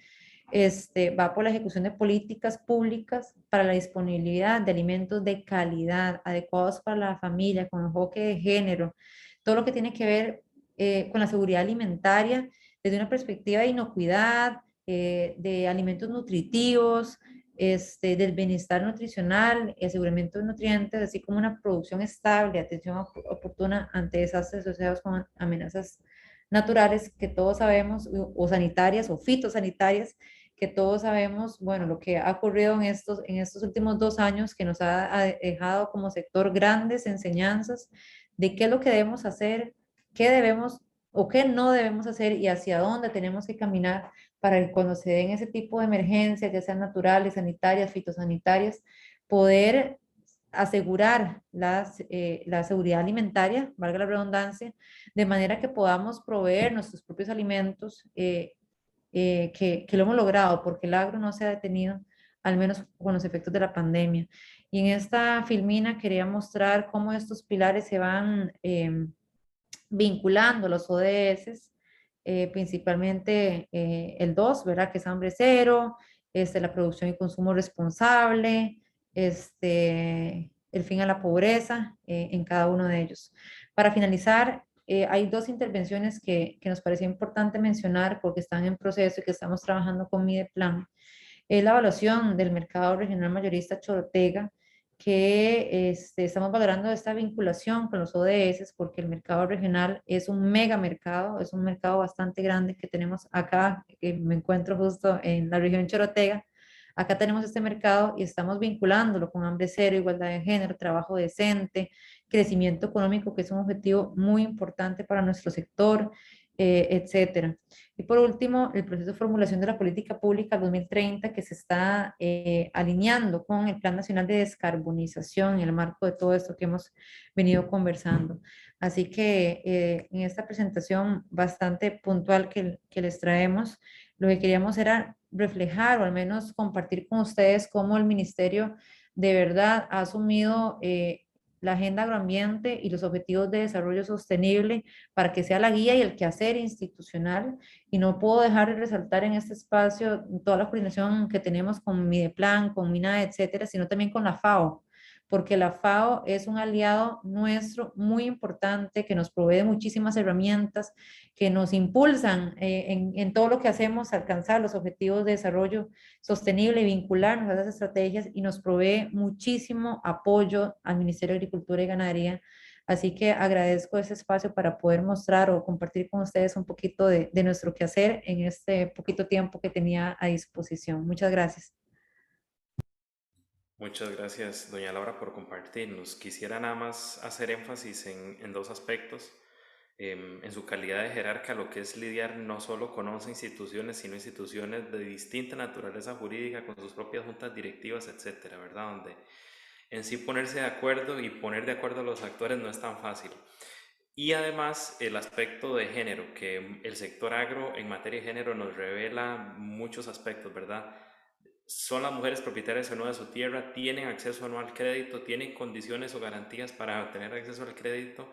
va por la ejecución de políticas públicas para la disponibilidad de alimentos de calidad, adecuados para la familia, con enfoque de género, todo lo que tiene que ver con la seguridad alimentaria desde una perspectiva de inocuidad, de alimentos nutritivos, del bienestar nutricional y aseguramiento de nutrientes, así como una producción estable, atención oportuna ante desastres asociados con amenazas naturales que todos sabemos, o sanitarias o fitosanitarias, que todos sabemos, bueno, lo que ha ocurrido en estos últimos 2 años, que nos ha dejado como sector grandes enseñanzas de qué es lo que debemos hacer, qué debemos o qué no debemos hacer y hacia dónde tenemos que caminar para que cuando se den ese tipo de emergencias, ya sean naturales, sanitarias, fitosanitarias, poder asegurar la seguridad alimentaria, valga la redundancia, de manera que podamos proveer nuestros propios alimentos, que lo hemos logrado, porque el agro no se ha detenido, al menos con los efectos de la pandemia. Y en esta filmina quería mostrar cómo estos pilares se van vinculando los ODS, principalmente el 2, ¿verdad? Que es hambre cero, la producción y consumo responsable, el fin a la pobreza en cada uno de ellos. Para finalizar, hay 2 intervenciones que nos parecía importante mencionar porque están en proceso y que estamos trabajando con Mideplan. Es la evaluación del mercado regional mayorista Chorotega, que estamos valorando esta vinculación con los ODS porque el mercado regional es un mega mercado, es un mercado bastante grande que tenemos acá, que me encuentro justo en la región Chorotega. Acá tenemos este mercado y estamos vinculándolo con hambre cero, igualdad de género, trabajo decente, crecimiento económico, que es un objetivo muy importante para nuestro sector, etcétera. Y por último, el proceso de formulación de la política pública 2030 que se está alineando con el Plan Nacional de Descarbonización en el marco de todo esto que hemos venido conversando. Así que en esta presentación bastante puntual que les traemos, lo que queríamos era reflejar o al menos compartir con ustedes cómo el ministerio de verdad ha asumido la agenda agroambiente y los objetivos de desarrollo sostenible para que sea la guía y el quehacer institucional. Y no puedo dejar de resaltar en este espacio toda la coordinación que tenemos con Mideplan, con MINA, etcétera, sino también con la FAO, porque la FAO es un aliado nuestro muy importante que nos provee muchísimas herramientas que nos impulsan en todo lo que hacemos a alcanzar los objetivos de desarrollo sostenible y vincularnos a esas estrategias y nos provee muchísimo apoyo al Ministerio de Agricultura y Ganadería. Así que agradezco ese espacio para poder mostrar o compartir con ustedes un poquito de nuestro quehacer en este poquito tiempo que tenía a disposición. Muchas gracias. Muchas gracias, doña Laura, por compartirnos. Quisiera nada más hacer énfasis en 2 aspectos. En su calidad de jerarca, lo que es lidiar no solo con 11 instituciones, sino instituciones de distinta naturaleza jurídica, con sus propias juntas directivas, etcétera, ¿verdad? Donde en sí ponerse de acuerdo y poner de acuerdo a los actores no es tan fácil. Y además el aspecto de género, que el sector agro en materia de género nos revela muchos aspectos, ¿verdad? son las mujeres propietarias o no de su tierra, tienen acceso o no al crédito, tienen condiciones o garantías para tener acceso al crédito,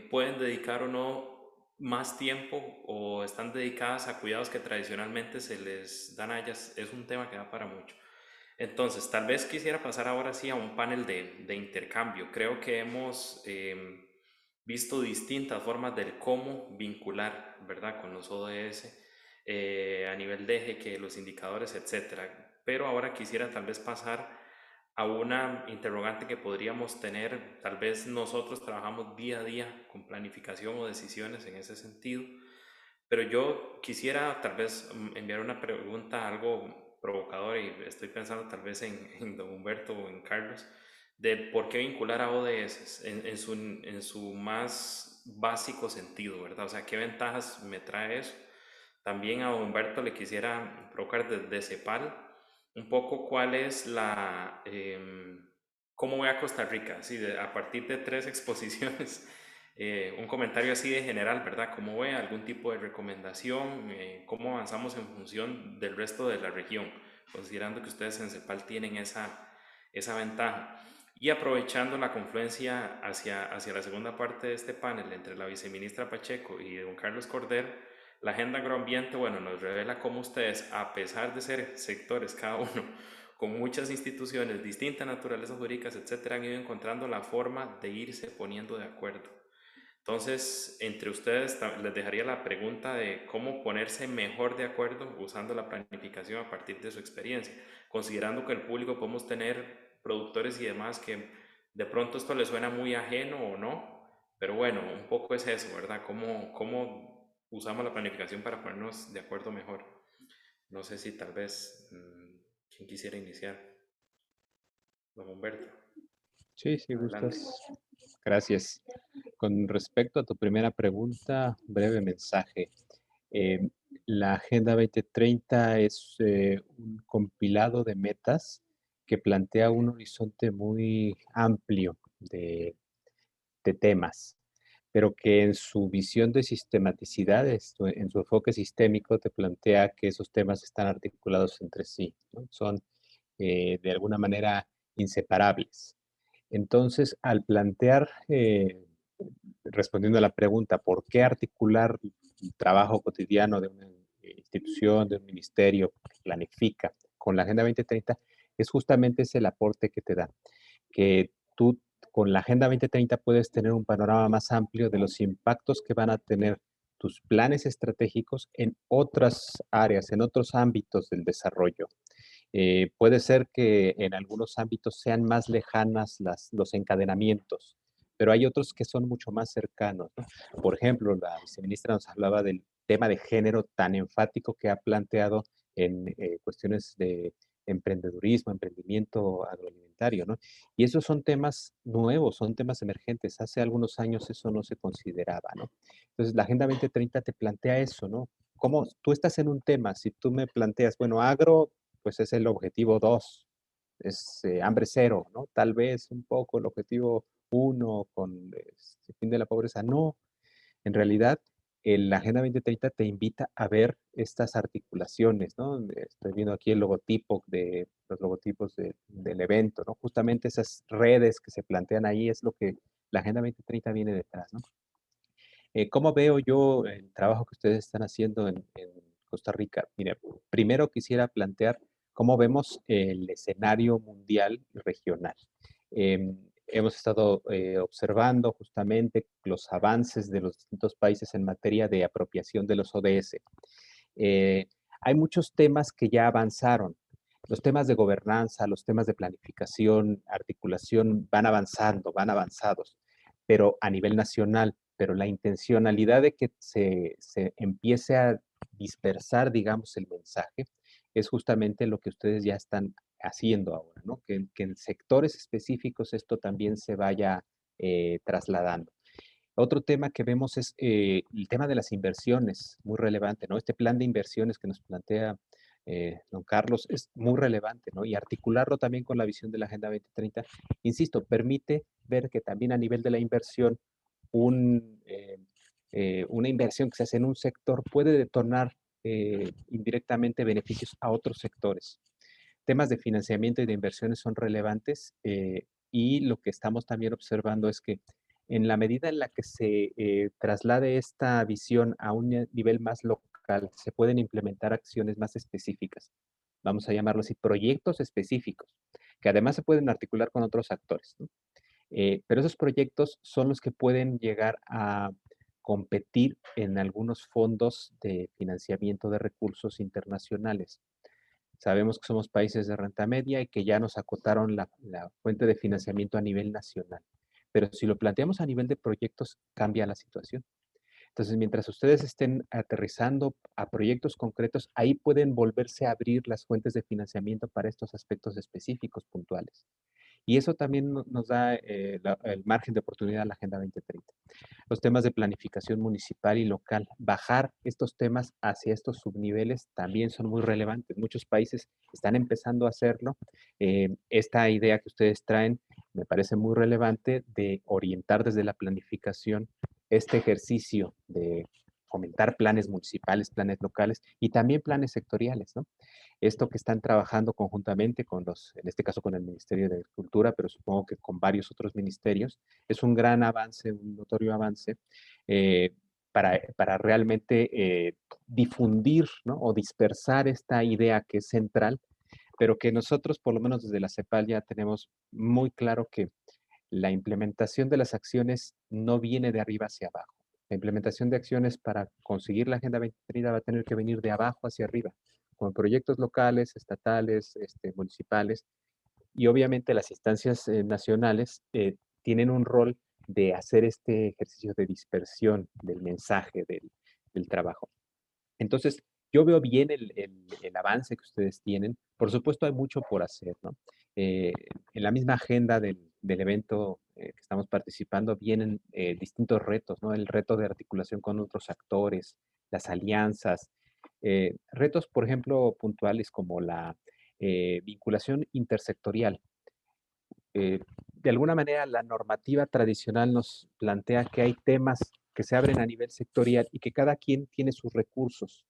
pueden dedicar o no más tiempo o están dedicadas a cuidados que tradicionalmente se les dan a ellas. Es un tema que da para mucho. Entonces, tal vez quisiera pasar ahora sí a un panel de intercambio. Creo que hemos visto distintas formas del cómo vincular, ¿verdad?, con los ODS a nivel de eje, que los indicadores, etcétera. Pero ahora quisiera tal vez pasar a una interrogante que podríamos tener. Tal vez nosotros trabajamos día a día con planificación o decisiones en ese sentido, pero yo quisiera tal vez enviar una pregunta algo provocadora, y estoy pensando tal vez en don Humberto o en Carlos, de por qué vincular a ODS en su más básico sentido, ¿verdad? O sea, ¿qué ventajas me trae eso? También a don Humberto le quisiera provocar desde CEPAL un poco cuál es cómo ve a Costa Rica, así a partir de 3 exposiciones. Un comentario así de general, ¿verdad? ¿Cómo ve algún tipo de recomendación? ¿Cómo avanzamos en función del resto de la región? Considerando que ustedes en CEPAL tienen esa ventaja. Y aprovechando la confluencia hacia la segunda parte de este panel entre la viceministra Pacheco y don Carlos Corder, la agenda agroambiente, bueno, nos revela cómo ustedes, a pesar de ser sectores cada uno con muchas instituciones, distintas naturalezas jurídicas, etcétera, han ido encontrando la forma de irse poniendo de acuerdo. Entonces, entre ustedes les dejaría la pregunta de cómo ponerse mejor de acuerdo usando la planificación a partir de su experiencia, considerando que el público podemos tener productores y demás que de pronto esto les suena muy ajeno o no, pero bueno, un poco es eso, ¿verdad? ¿Cómo usamos la planificación para ponernos de acuerdo mejor? No sé si tal vez, ¿quién quisiera iniciar? Don Humberto, Sí, si adelante. gustas. Gracias. Con respecto a tu primera pregunta, breve mensaje. Eh, la Agenda 2030 es un compilado de metas que plantea un horizonte muy amplio de temas, pero que en su visión de sistematicidad, en su enfoque sistémico, te plantea que esos temas están articulados entre sí, ¿no? Son de alguna manera inseparables. Entonces, al plantear, respondiendo a la pregunta, ¿por qué articular el trabajo cotidiano de una institución, de un ministerio que planifica con la Agenda 2030? Es justamente ese el aporte que te da, que tú con la Agenda 2030 puedes tener un panorama más amplio de los impactos que van a tener tus planes estratégicos en otras áreas, en otros ámbitos del desarrollo. Puede ser que en algunos ámbitos sean más lejanas los encadenamientos, pero hay otros que son mucho más cercanos, ¿no? Por ejemplo, la viceministra nos hablaba del tema de género tan enfático que ha planteado en cuestiones de emprendedurismo, emprendimiento agroalimentario, ¿no? Y esos son temas nuevos, son temas emergentes. Hace algunos años eso no se consideraba, ¿no? Entonces, la Agenda 2030 te plantea eso, ¿no? Como tú estás en un tema, si tú me planteas, bueno, agro, pues es el objetivo 2, es hambre cero, ¿no? Tal vez un poco el objetivo 1 con el fin de la pobreza. No, en realidad la Agenda 2030 te invita a ver estas articulaciones, ¿no? Estoy viendo aquí el logotipo los logotipos del evento, ¿no? Justamente esas redes que se plantean ahí es lo que la Agenda 2030 viene detrás, ¿no? ¿Cómo veo yo el trabajo que ustedes están haciendo en Costa Rica? Mire, primero quisiera plantear cómo vemos el escenario mundial y regional. Hemos estado observando justamente los avances de los distintos países en materia de apropiación de los ODS. Eh, Hay muchos temas que ya avanzaron. Los temas de gobernanza, los temas de planificación, articulación van avanzando, van avanzados, pero a nivel nacional. Pero la intencionalidad de que se empiece a dispersar, digamos, el mensaje es justamente lo que ustedes ya están haciendo ahora, ¿no? Que en sectores específicos esto también se vaya trasladando. Otro tema que vemos es el tema de las inversiones, muy relevante, ¿no? Este plan de inversiones que nos plantea don Carlos es muy relevante, ¿no? Y articularlo también con la visión de la Agenda 2030, insisto, permite ver que también a nivel de la inversión, una inversión que se hace en un sector puede detonar indirectamente beneficios a otros sectores. temas de financiamiento y de inversiones son relevantes y lo que estamos también observando es que en la medida en la que se traslade esta visión a un nivel más local, se pueden implementar acciones más específicas. Vamos a llamarlo así, proyectos específicos, que además se pueden articular con otros actores, ¿no? Pero esos proyectos son los que pueden llegar a competir en algunos fondos de financiamiento de recursos internacionales. Sabemos que somos países de renta media y que ya nos acotaron la fuente de financiamiento a nivel nacional. Pero si lo planteamos a nivel de proyectos, cambia la situación. Entonces, mientras ustedes estén aterrizando a proyectos concretos, ahí pueden volverse a abrir las fuentes de financiamiento para estos aspectos específicos, puntuales. Y eso también nos da el margen de oportunidad a la Agenda 2030. Los temas de planificación municipal y local, bajar estos temas hacia estos subniveles también son muy relevantes. Muchos países están empezando a hacerlo. Esta idea que ustedes traen me parece muy relevante de orientar desde la planificación este ejercicio de fomentar planes municipales, planes locales y también planes sectoriales, ¿no? Esto que están trabajando conjuntamente con en este caso con el Ministerio de Agricultura, pero supongo que con varios otros ministerios, es un gran avance, un notorio avance eh, para realmente difundir, ¿no? O dispersar esta idea que es central, pero que nosotros, por lo menos desde la CEPAL, ya tenemos muy claro que la implementación de las acciones no viene de arriba hacia abajo. La implementación de acciones para conseguir la Agenda 2030 va a tener que venir de abajo hacia arriba, con proyectos locales, estatales, municipales, y obviamente las instancias nacionales tienen un rol de hacer este ejercicio de dispersión del mensaje del trabajo. Entonces, yo veo bien el avance que ustedes tienen. Por supuesto, hay mucho por hacer, ¿no? En la misma agenda del evento que estamos participando vienen distintos retos, ¿no? El reto de articulación con otros actores, las alianzas, retos, por ejemplo, puntuales como la vinculación intersectorial. De alguna manera, la normativa tradicional nos plantea que hay temas que se abren a nivel sectorial y que cada quien tiene sus recursos.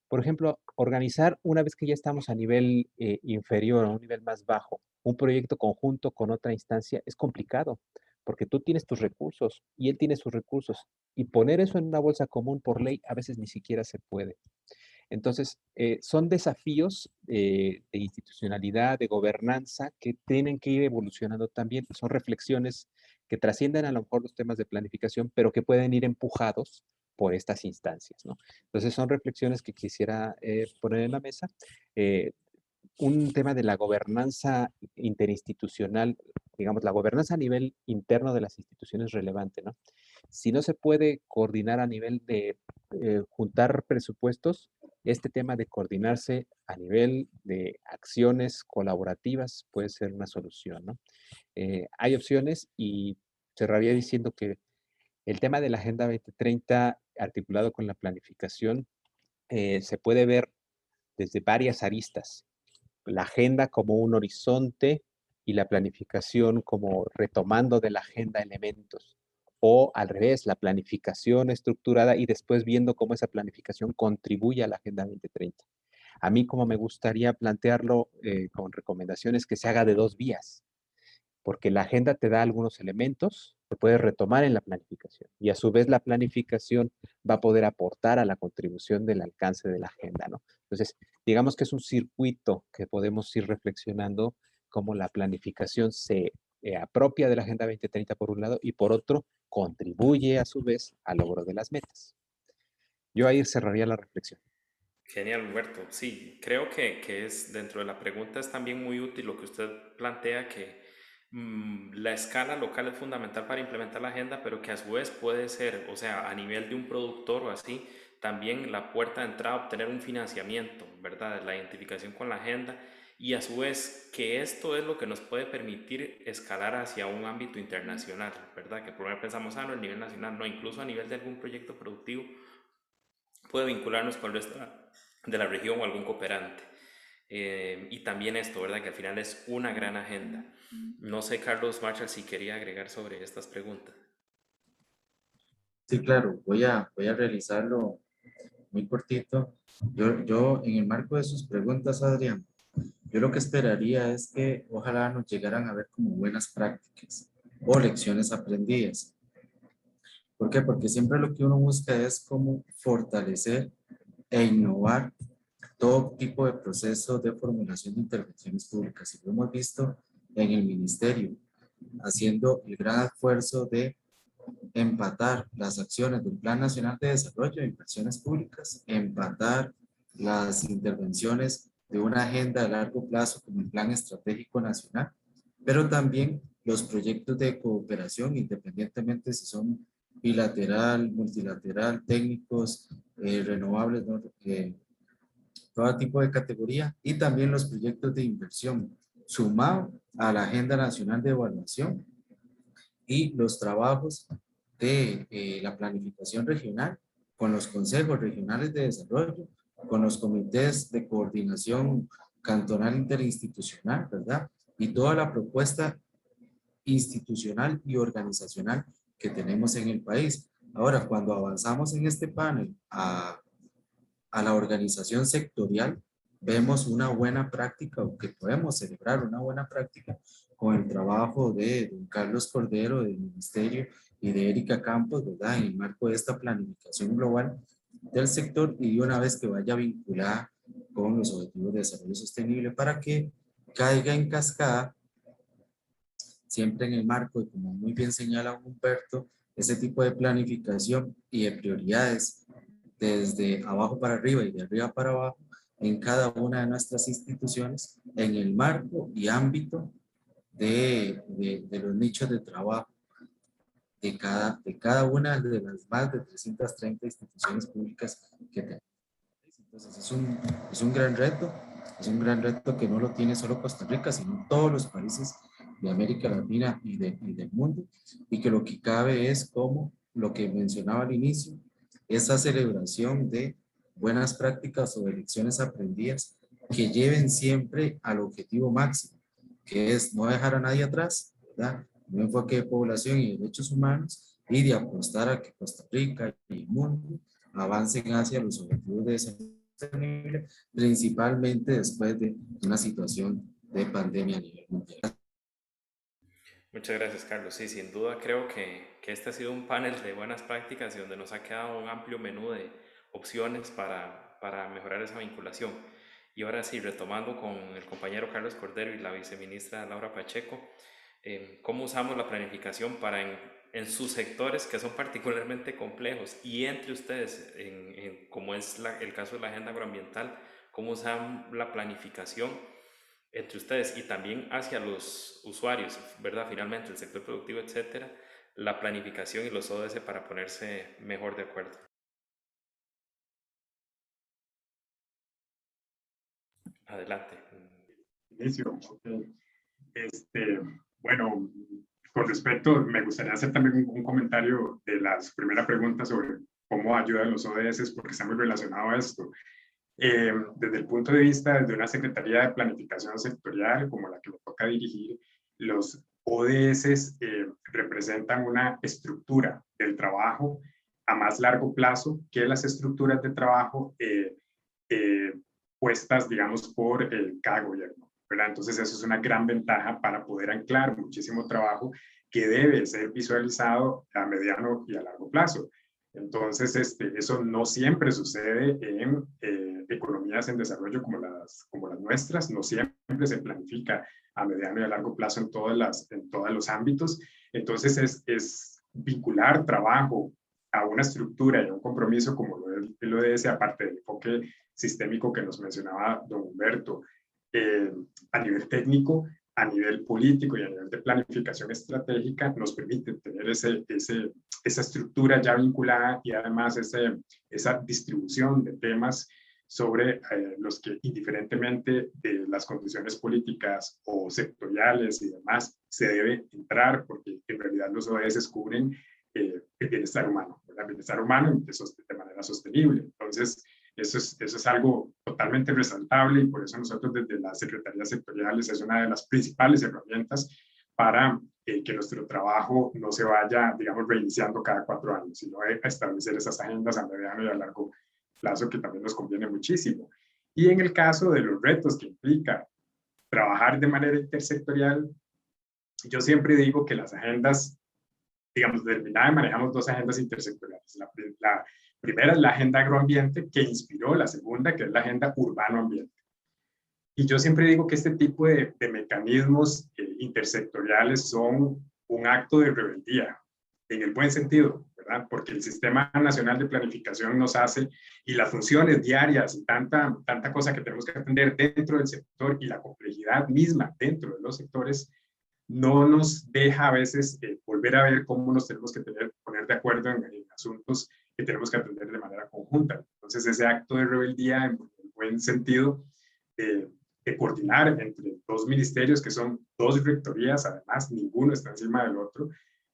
Por ejemplo, organizar una vez que ya estamos a nivel inferior, a un nivel más bajo, un proyecto conjunto con otra instancia es complicado, porque tú tienes tus recursos y él tiene sus recursos. Y poner eso en una bolsa común por ley a veces ni siquiera se puede. Entonces, son desafíos de institucionalidad, de gobernanza, que tienen que ir evolucionando también. Son reflexiones que trascienden a lo mejor los temas de planificación, pero que pueden ir empujados por estas instancias, ¿no? Entonces, son reflexiones que quisiera poner en la mesa. Un tema de la gobernanza interinstitucional, digamos, la gobernanza a nivel interno de las instituciones es relevante, ¿no? Si no se puede coordinar a nivel de juntar presupuestos, este tema de coordinarse a nivel de acciones colaborativas puede ser una solución, ¿no? Hay opciones y cerraría diciendo que el tema de la Agenda 2030 articulado con la planificación se puede ver desde varias aristas. La agenda como un horizonte y la planificación como retomando de la agenda elementos. O al revés, la planificación estructurada y después viendo cómo esa planificación contribuye a la Agenda 2030. A mí como me gustaría plantearlo con recomendaciones que se haga de dos vías, porque la agenda te da algunos elementos que puedes retomar en la planificación y a su vez la planificación va a poder aportar a la contribución del alcance de la agenda, ¿no? Entonces, digamos que es un circuito que podemos ir reflexionando cómo la planificación se apropia de la Agenda 2030 por un lado y por otro contribuye a su vez al logro de las metas. Yo ahí cerraría la reflexión. Genial, Humberto. Sí, creo que es dentro de la pregunta es también muy útil lo que usted plantea, que la escala local es fundamental para implementar la agenda, pero que a su vez puede ser, o sea, a nivel de un productor o así, también la puerta de entrada a obtener un financiamiento, ¿verdad? La identificación con la agenda y a su vez que esto es lo que nos puede permitir escalar hacia un ámbito internacional, ¿verdad? Que primero pensamos, no, a nivel nacional, no, incluso a nivel de algún proyecto productivo puede vincularnos con el resto de la región o algún cooperante. Y también esto, ¿verdad? Que al final es una gran agenda. No sé, Carlos Marshall, si quería agregar sobre estas preguntas. Sí, claro, voy a realizarlo muy cortito. Yo, en el marco de sus preguntas, Adrián, Yo lo que esperaría es que ojalá nos llegaran a ver como buenas prácticas o lecciones aprendidas. ¿Por qué? Porque siempre lo que uno busca es cómo fortalecer e innovar todo tipo de procesos de formulación de intervenciones públicas. Y lo hemos visto en el ministerio, haciendo el gran esfuerzo de empatar las acciones del Plan Nacional de Desarrollo de Inversiones Públicas, empatar las intervenciones de una agenda a largo plazo como el Plan Estratégico Nacional, pero también los proyectos de cooperación, independientemente si son bilateral, multilateral, técnicos, renovables, ¿no? Todo tipo de categoría, y también los proyectos de inversión, sumado a la Agenda Nacional de Evaluación y los trabajos de la planificación regional con los consejos regionales de desarrollo, con los comités de coordinación cantonal interinstitucional, ¿verdad? Y toda la propuesta institucional y organizacional que tenemos en el país. Ahora, cuando avanzamos en este panel a la organización sectorial, vemos una buena práctica, o que podemos celebrar una buena práctica con el trabajo de don Carlos Cordero del Ministerio y de Erika Campos, ¿verdad? En el marco de esta planificación global del sector, y de una vez que vaya vinculada con los objetivos de desarrollo sostenible para que caiga en cascada, siempre en el marco, y como muy bien señala Humberto, ese tipo de planificación y de prioridades desde abajo para arriba y de arriba para abajo en cada una de nuestras instituciones en el marco y ámbito de los nichos de trabajo de cada una de las más de 330 instituciones públicas que tenemos. Entonces es un gran reto que no lo tiene solo Costa Rica, sino todos los países de América Latina y del mundo, y que lo que cabe es como lo que mencionaba al inicio, esa celebración de buenas prácticas o de lecciones aprendidas que lleven siempre al objetivo máximo, que es no dejar a nadie atrás, ¿verdad? Un enfoque de población y derechos humanos, y de apostar a que Costa Rica y el mundo avancen hacia los objetivos de desarrollo sostenible, principalmente después de una situación de pandemia a nivel mundial. Muchas gracias, Carlos. Sí, sin duda creo que este ha sido un panel de buenas prácticas y donde nos ha quedado un amplio menú de opciones para mejorar esa vinculación. Y ahora sí, retomando con el compañero Carlos Cordero y la viceministra Laura Pacheco, cómo usamos la planificación para en sus sectores que son particularmente complejos y entre ustedes, como es el caso de la agenda agroambiental, cómo usan la planificación entre ustedes y también hacia los usuarios, ¿verdad? Finalmente, el sector productivo, etcétera, la planificación y los ODS para ponerse mejor de acuerdo. Adelante. Inicio. Bueno, con respecto, me gustaría hacer también un comentario de la primera pregunta sobre cómo ayudan los ODS, porque está muy relacionado a esto. Desde el punto de vista de una Secretaría de Planificación Sectorial, como la que me toca dirigir, los ODS representan una estructura del trabajo a más largo plazo que las estructuras de trabajo puestas, digamos, por cada gobierno, ¿verdad? Entonces, eso es una gran ventaja para poder anclar muchísimo trabajo que debe ser visualizado a mediano y a largo plazo. Entonces, eso no siempre sucede en economías en desarrollo como las nuestras, no siempre se planifica a mediano y a largo plazo en todos los ámbitos. Entonces, es vincular trabajo a una estructura y a un compromiso como lo de ese, aparte del enfoque sistémico que nos mencionaba don Humberto, a nivel técnico, a nivel político y a nivel de planificación estratégica, nos permite tener esa estructura ya vinculada y además esa distribución de temas sobre los que, indiferentemente de las condiciones políticas o sectoriales y demás, se debe entrar, porque en realidad los ODS cubren el bienestar humano, ¿verdad? El bienestar humano de manera sostenible. Entonces, eso es algo totalmente resaltable, y por eso nosotros desde las secretarías sectoriales es una de las principales herramientas para que nuestro trabajo no se vaya, digamos, reiniciando cada 4 años, sino establecer esas agendas a mediano y a largo plazo, que también nos conviene muchísimo. Y en el caso de los retos que implica trabajar de manera intersectorial. Yo siempre digo que las agendas, digamos, desde el MINAE manejamos dos agendas intersectoriales. La primera es la agenda agroambiente, que inspiró la segunda, que es la agenda urbano-ambiente. Y yo siempre digo que este tipo de mecanismos intersectoriales son un acto de rebeldía, en el buen sentido, ¿verdad? Porque el Sistema Nacional de Planificación nos hace, y las funciones diarias y tanta cosa que tenemos que atender dentro del sector y la complejidad misma dentro de los sectores, no nos deja a veces volver a ver cómo nos tenemos que poner de acuerdo en asuntos que tenemos que atender de manera conjunta. Entonces, ese acto de rebeldía, en el buen sentido, de coordinar entre dos ministerios que son dos rectorías, además ninguno está encima del otro,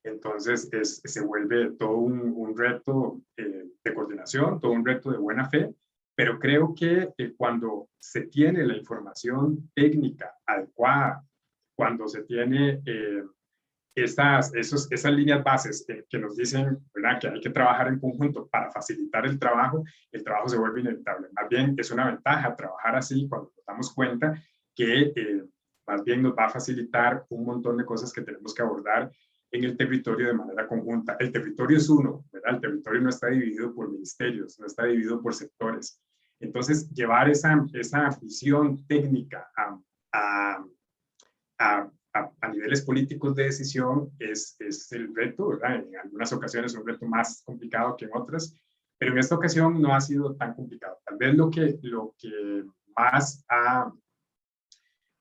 entonces se vuelve todo un reto de coordinación, todo un reto de buena fe, pero creo que cuando se tiene la información técnica adecuada, cuando se tiene esas líneas bases que nos dicen, ¿verdad?, que hay que trabajar en conjunto para facilitar el trabajo se vuelve inevitable. Más bien es una ventaja trabajar así cuando nos damos cuenta que más bien nos va a facilitar un montón de cosas que tenemos que abordar en el territorio de manera conjunta. El territorio es uno, ¿verdad? El territorio no está dividido por ministerios, no está dividido por sectores. Entonces, llevar esa visión técnica a niveles políticos de decisión es el reto, ¿verdad? En algunas ocasiones es un reto más complicado que en otras, pero en esta ocasión no ha sido tan complicado. Tal vez lo que más ha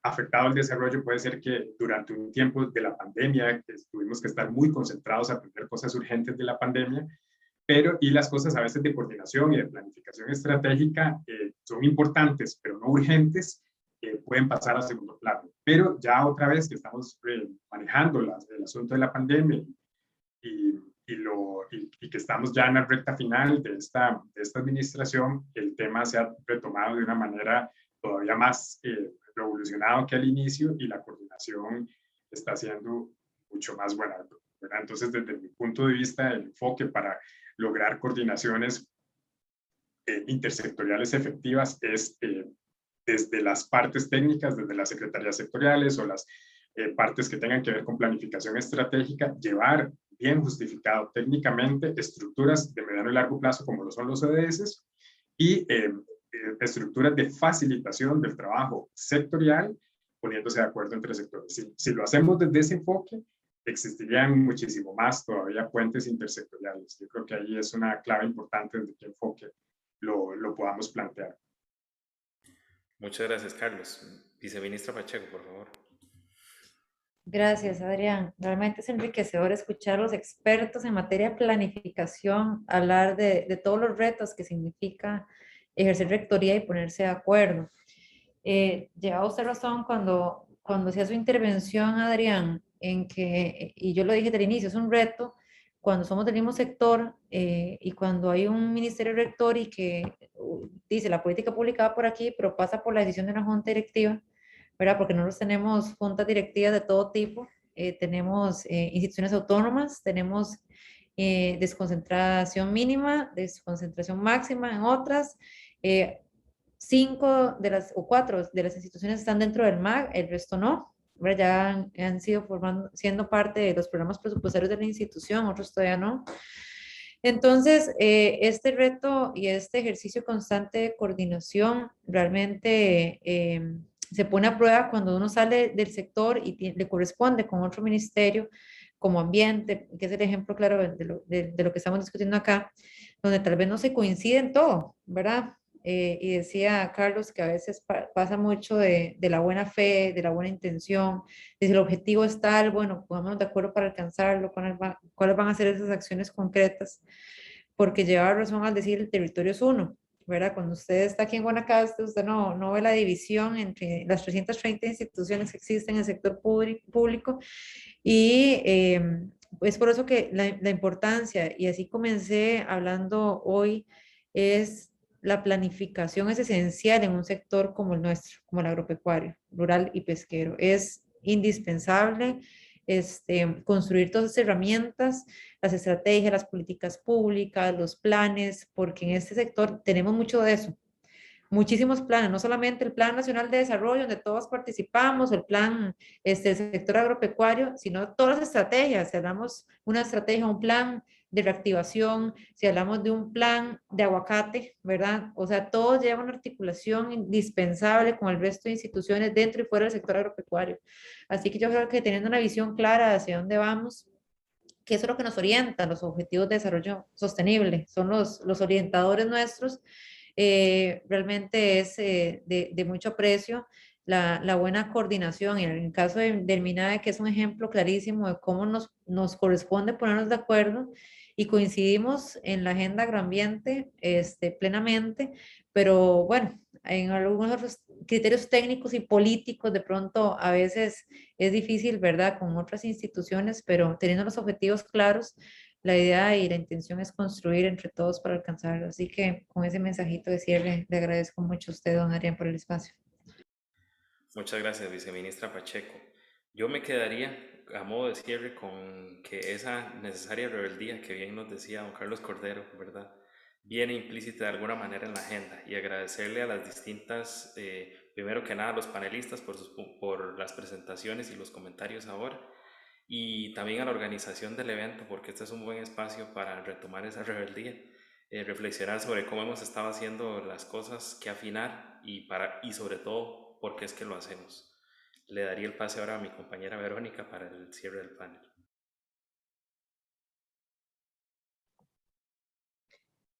afectado el desarrollo puede ser que durante un tiempo de la pandemia tuvimos que estar muy concentrados a atender cosas urgentes de la pandemia, y las cosas a veces de coordinación y de planificación estratégica son importantes, pero no urgentes, pueden pasar a segundo plano. Pero ya otra vez que estamos manejando el asunto de la pandemia y que estamos ya en la recta final de esta administración, el tema se ha retomado de una manera todavía más revolucionado que al inicio, y la coordinación está siendo mucho más buena, ¿verdad? Entonces, desde mi punto de vista, el enfoque para lograr coordinaciones intersectoriales efectivas es desde las partes técnicas, desde las secretarías sectoriales o las partes que tengan que ver con planificación estratégica, llevar bien justificado técnicamente estructuras de mediano y largo plazo como lo son los ODS y estructuras de facilitación del trabajo sectorial, poniéndose de acuerdo entre sectores. Si lo hacemos desde ese enfoque, existirían muchísimo más todavía puentes intersectoriales. Yo creo que ahí es una clave importante desde qué enfoque lo podamos plantear. Muchas gracias, Carlos. Viceministra Pacheco, por favor. Gracias, Adrián. Realmente es enriquecedor escuchar a los expertos en materia de planificación hablar de todos los retos que significa ejercer rectoría y ponerse de acuerdo. Lleva usted razón cuando hacía su intervención, Adrián, en que, y yo lo dije desde el inicio, es un reto cuando somos del mismo sector y cuando hay un ministerio rector y que dice la política publicada por aquí, pero pasa por la decisión de una junta directiva, ¿verdad? Porque nosotros tenemos juntas directivas de todo tipo, tenemos instituciones autónomas, tenemos desconcentración mínima, desconcentración máxima en otras. 5 de las, o 4 de las instituciones están dentro del MAG, el resto no. Ya han sido siendo parte de los programas presupuestarios de la institución, otros todavía no. Entonces, este reto y este ejercicio constante de coordinación realmente se pone a prueba cuando uno sale del sector y le corresponde con otro ministerio, como ambiente, que es el ejemplo claro de lo que estamos discutiendo acá, donde tal vez no se coincide en todo, ¿verdad? Y decía Carlos que a veces pasa mucho de la buena fe, de la buena intención, de si el objetivo es tal, bueno, pongámonos de acuerdo para alcanzarlo, cuáles van a ser esas acciones concretas, porque lleva razón al decir el territorio es uno, ¿verdad? Cuando usted está aquí en Guanacaste, usted no ve la división entre las 330 instituciones que existen en el sector público y es por eso que la importancia, y así comencé hablando hoy, es la planificación es esencial en un sector como el nuestro, como el agropecuario, rural y pesquero. Es indispensable construir todas esas herramientas, las estrategias, las políticas públicas, los planes, porque en este sector tenemos mucho de eso. muchísimos planes, no solamente el Plan Nacional de Desarrollo, donde todos participamos, el plan del sector agropecuario, sino todas las estrategias. Si hablamos una estrategia, un plan de reactivación, si hablamos de un plan de aguacate, ¿verdad? O sea, todo lleva una articulación indispensable con el resto de instituciones dentro y fuera del sector agropecuario. Así que yo creo que teniendo una visión clara de hacia dónde vamos, que eso es lo que nos orienta, los objetivos de desarrollo sostenible, son los orientadores nuestros, realmente es de mucho aprecio la buena coordinación. Y en el caso del MINADE, que es un ejemplo clarísimo de cómo nos corresponde ponernos de acuerdo y coincidimos en la agenda agroambiente plenamente, pero bueno, en algunos otros criterios técnicos y políticos de pronto a veces es difícil, ¿verdad? Con otras instituciones, pero teniendo los objetivos claros, la idea y la intención es construir entre todos para alcanzarlo. Así que con ese mensajito de cierre, le agradezco mucho a usted, don Adrián, por el espacio. Muchas gracias, viceministra Pacheco. Yo me quedaría a modo de cierre con que esa necesaria rebeldía que bien nos decía don Carlos Cordero, ¿verdad? Viene implícita de alguna manera en la agenda, y agradecerle a las distintas, primero que nada a los panelistas por las presentaciones y los comentarios ahora, y también a la organización del evento, porque este es un buen espacio para retomar esa rebeldía, reflexionar sobre cómo hemos estado haciendo las cosas, que afinar y sobre todo por qué es que lo hacemos. Le daría el pase ahora a mi compañera Verónica para el cierre del panel.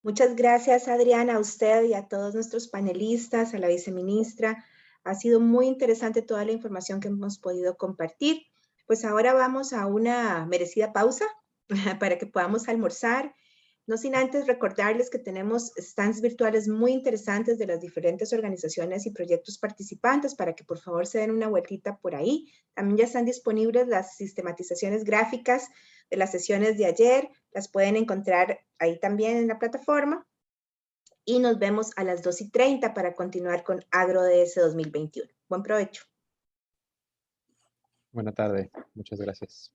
Muchas gracias, Adriana, a usted y a todos nuestros panelistas, a la viceministra. Ha sido muy interesante toda la información que hemos podido compartir. Pues ahora vamos a una merecida pausa para que podamos almorzar. No sin antes recordarles que tenemos stands virtuales muy interesantes de las diferentes organizaciones y proyectos participantes para que por favor se den una vueltita por ahí. También ya están disponibles las sistematizaciones gráficas de las sesiones de ayer. Las pueden encontrar ahí también en la plataforma. Y nos vemos a las 2:30 para continuar con AgroDS 2021. Buen provecho. Buena tarde. Muchas gracias.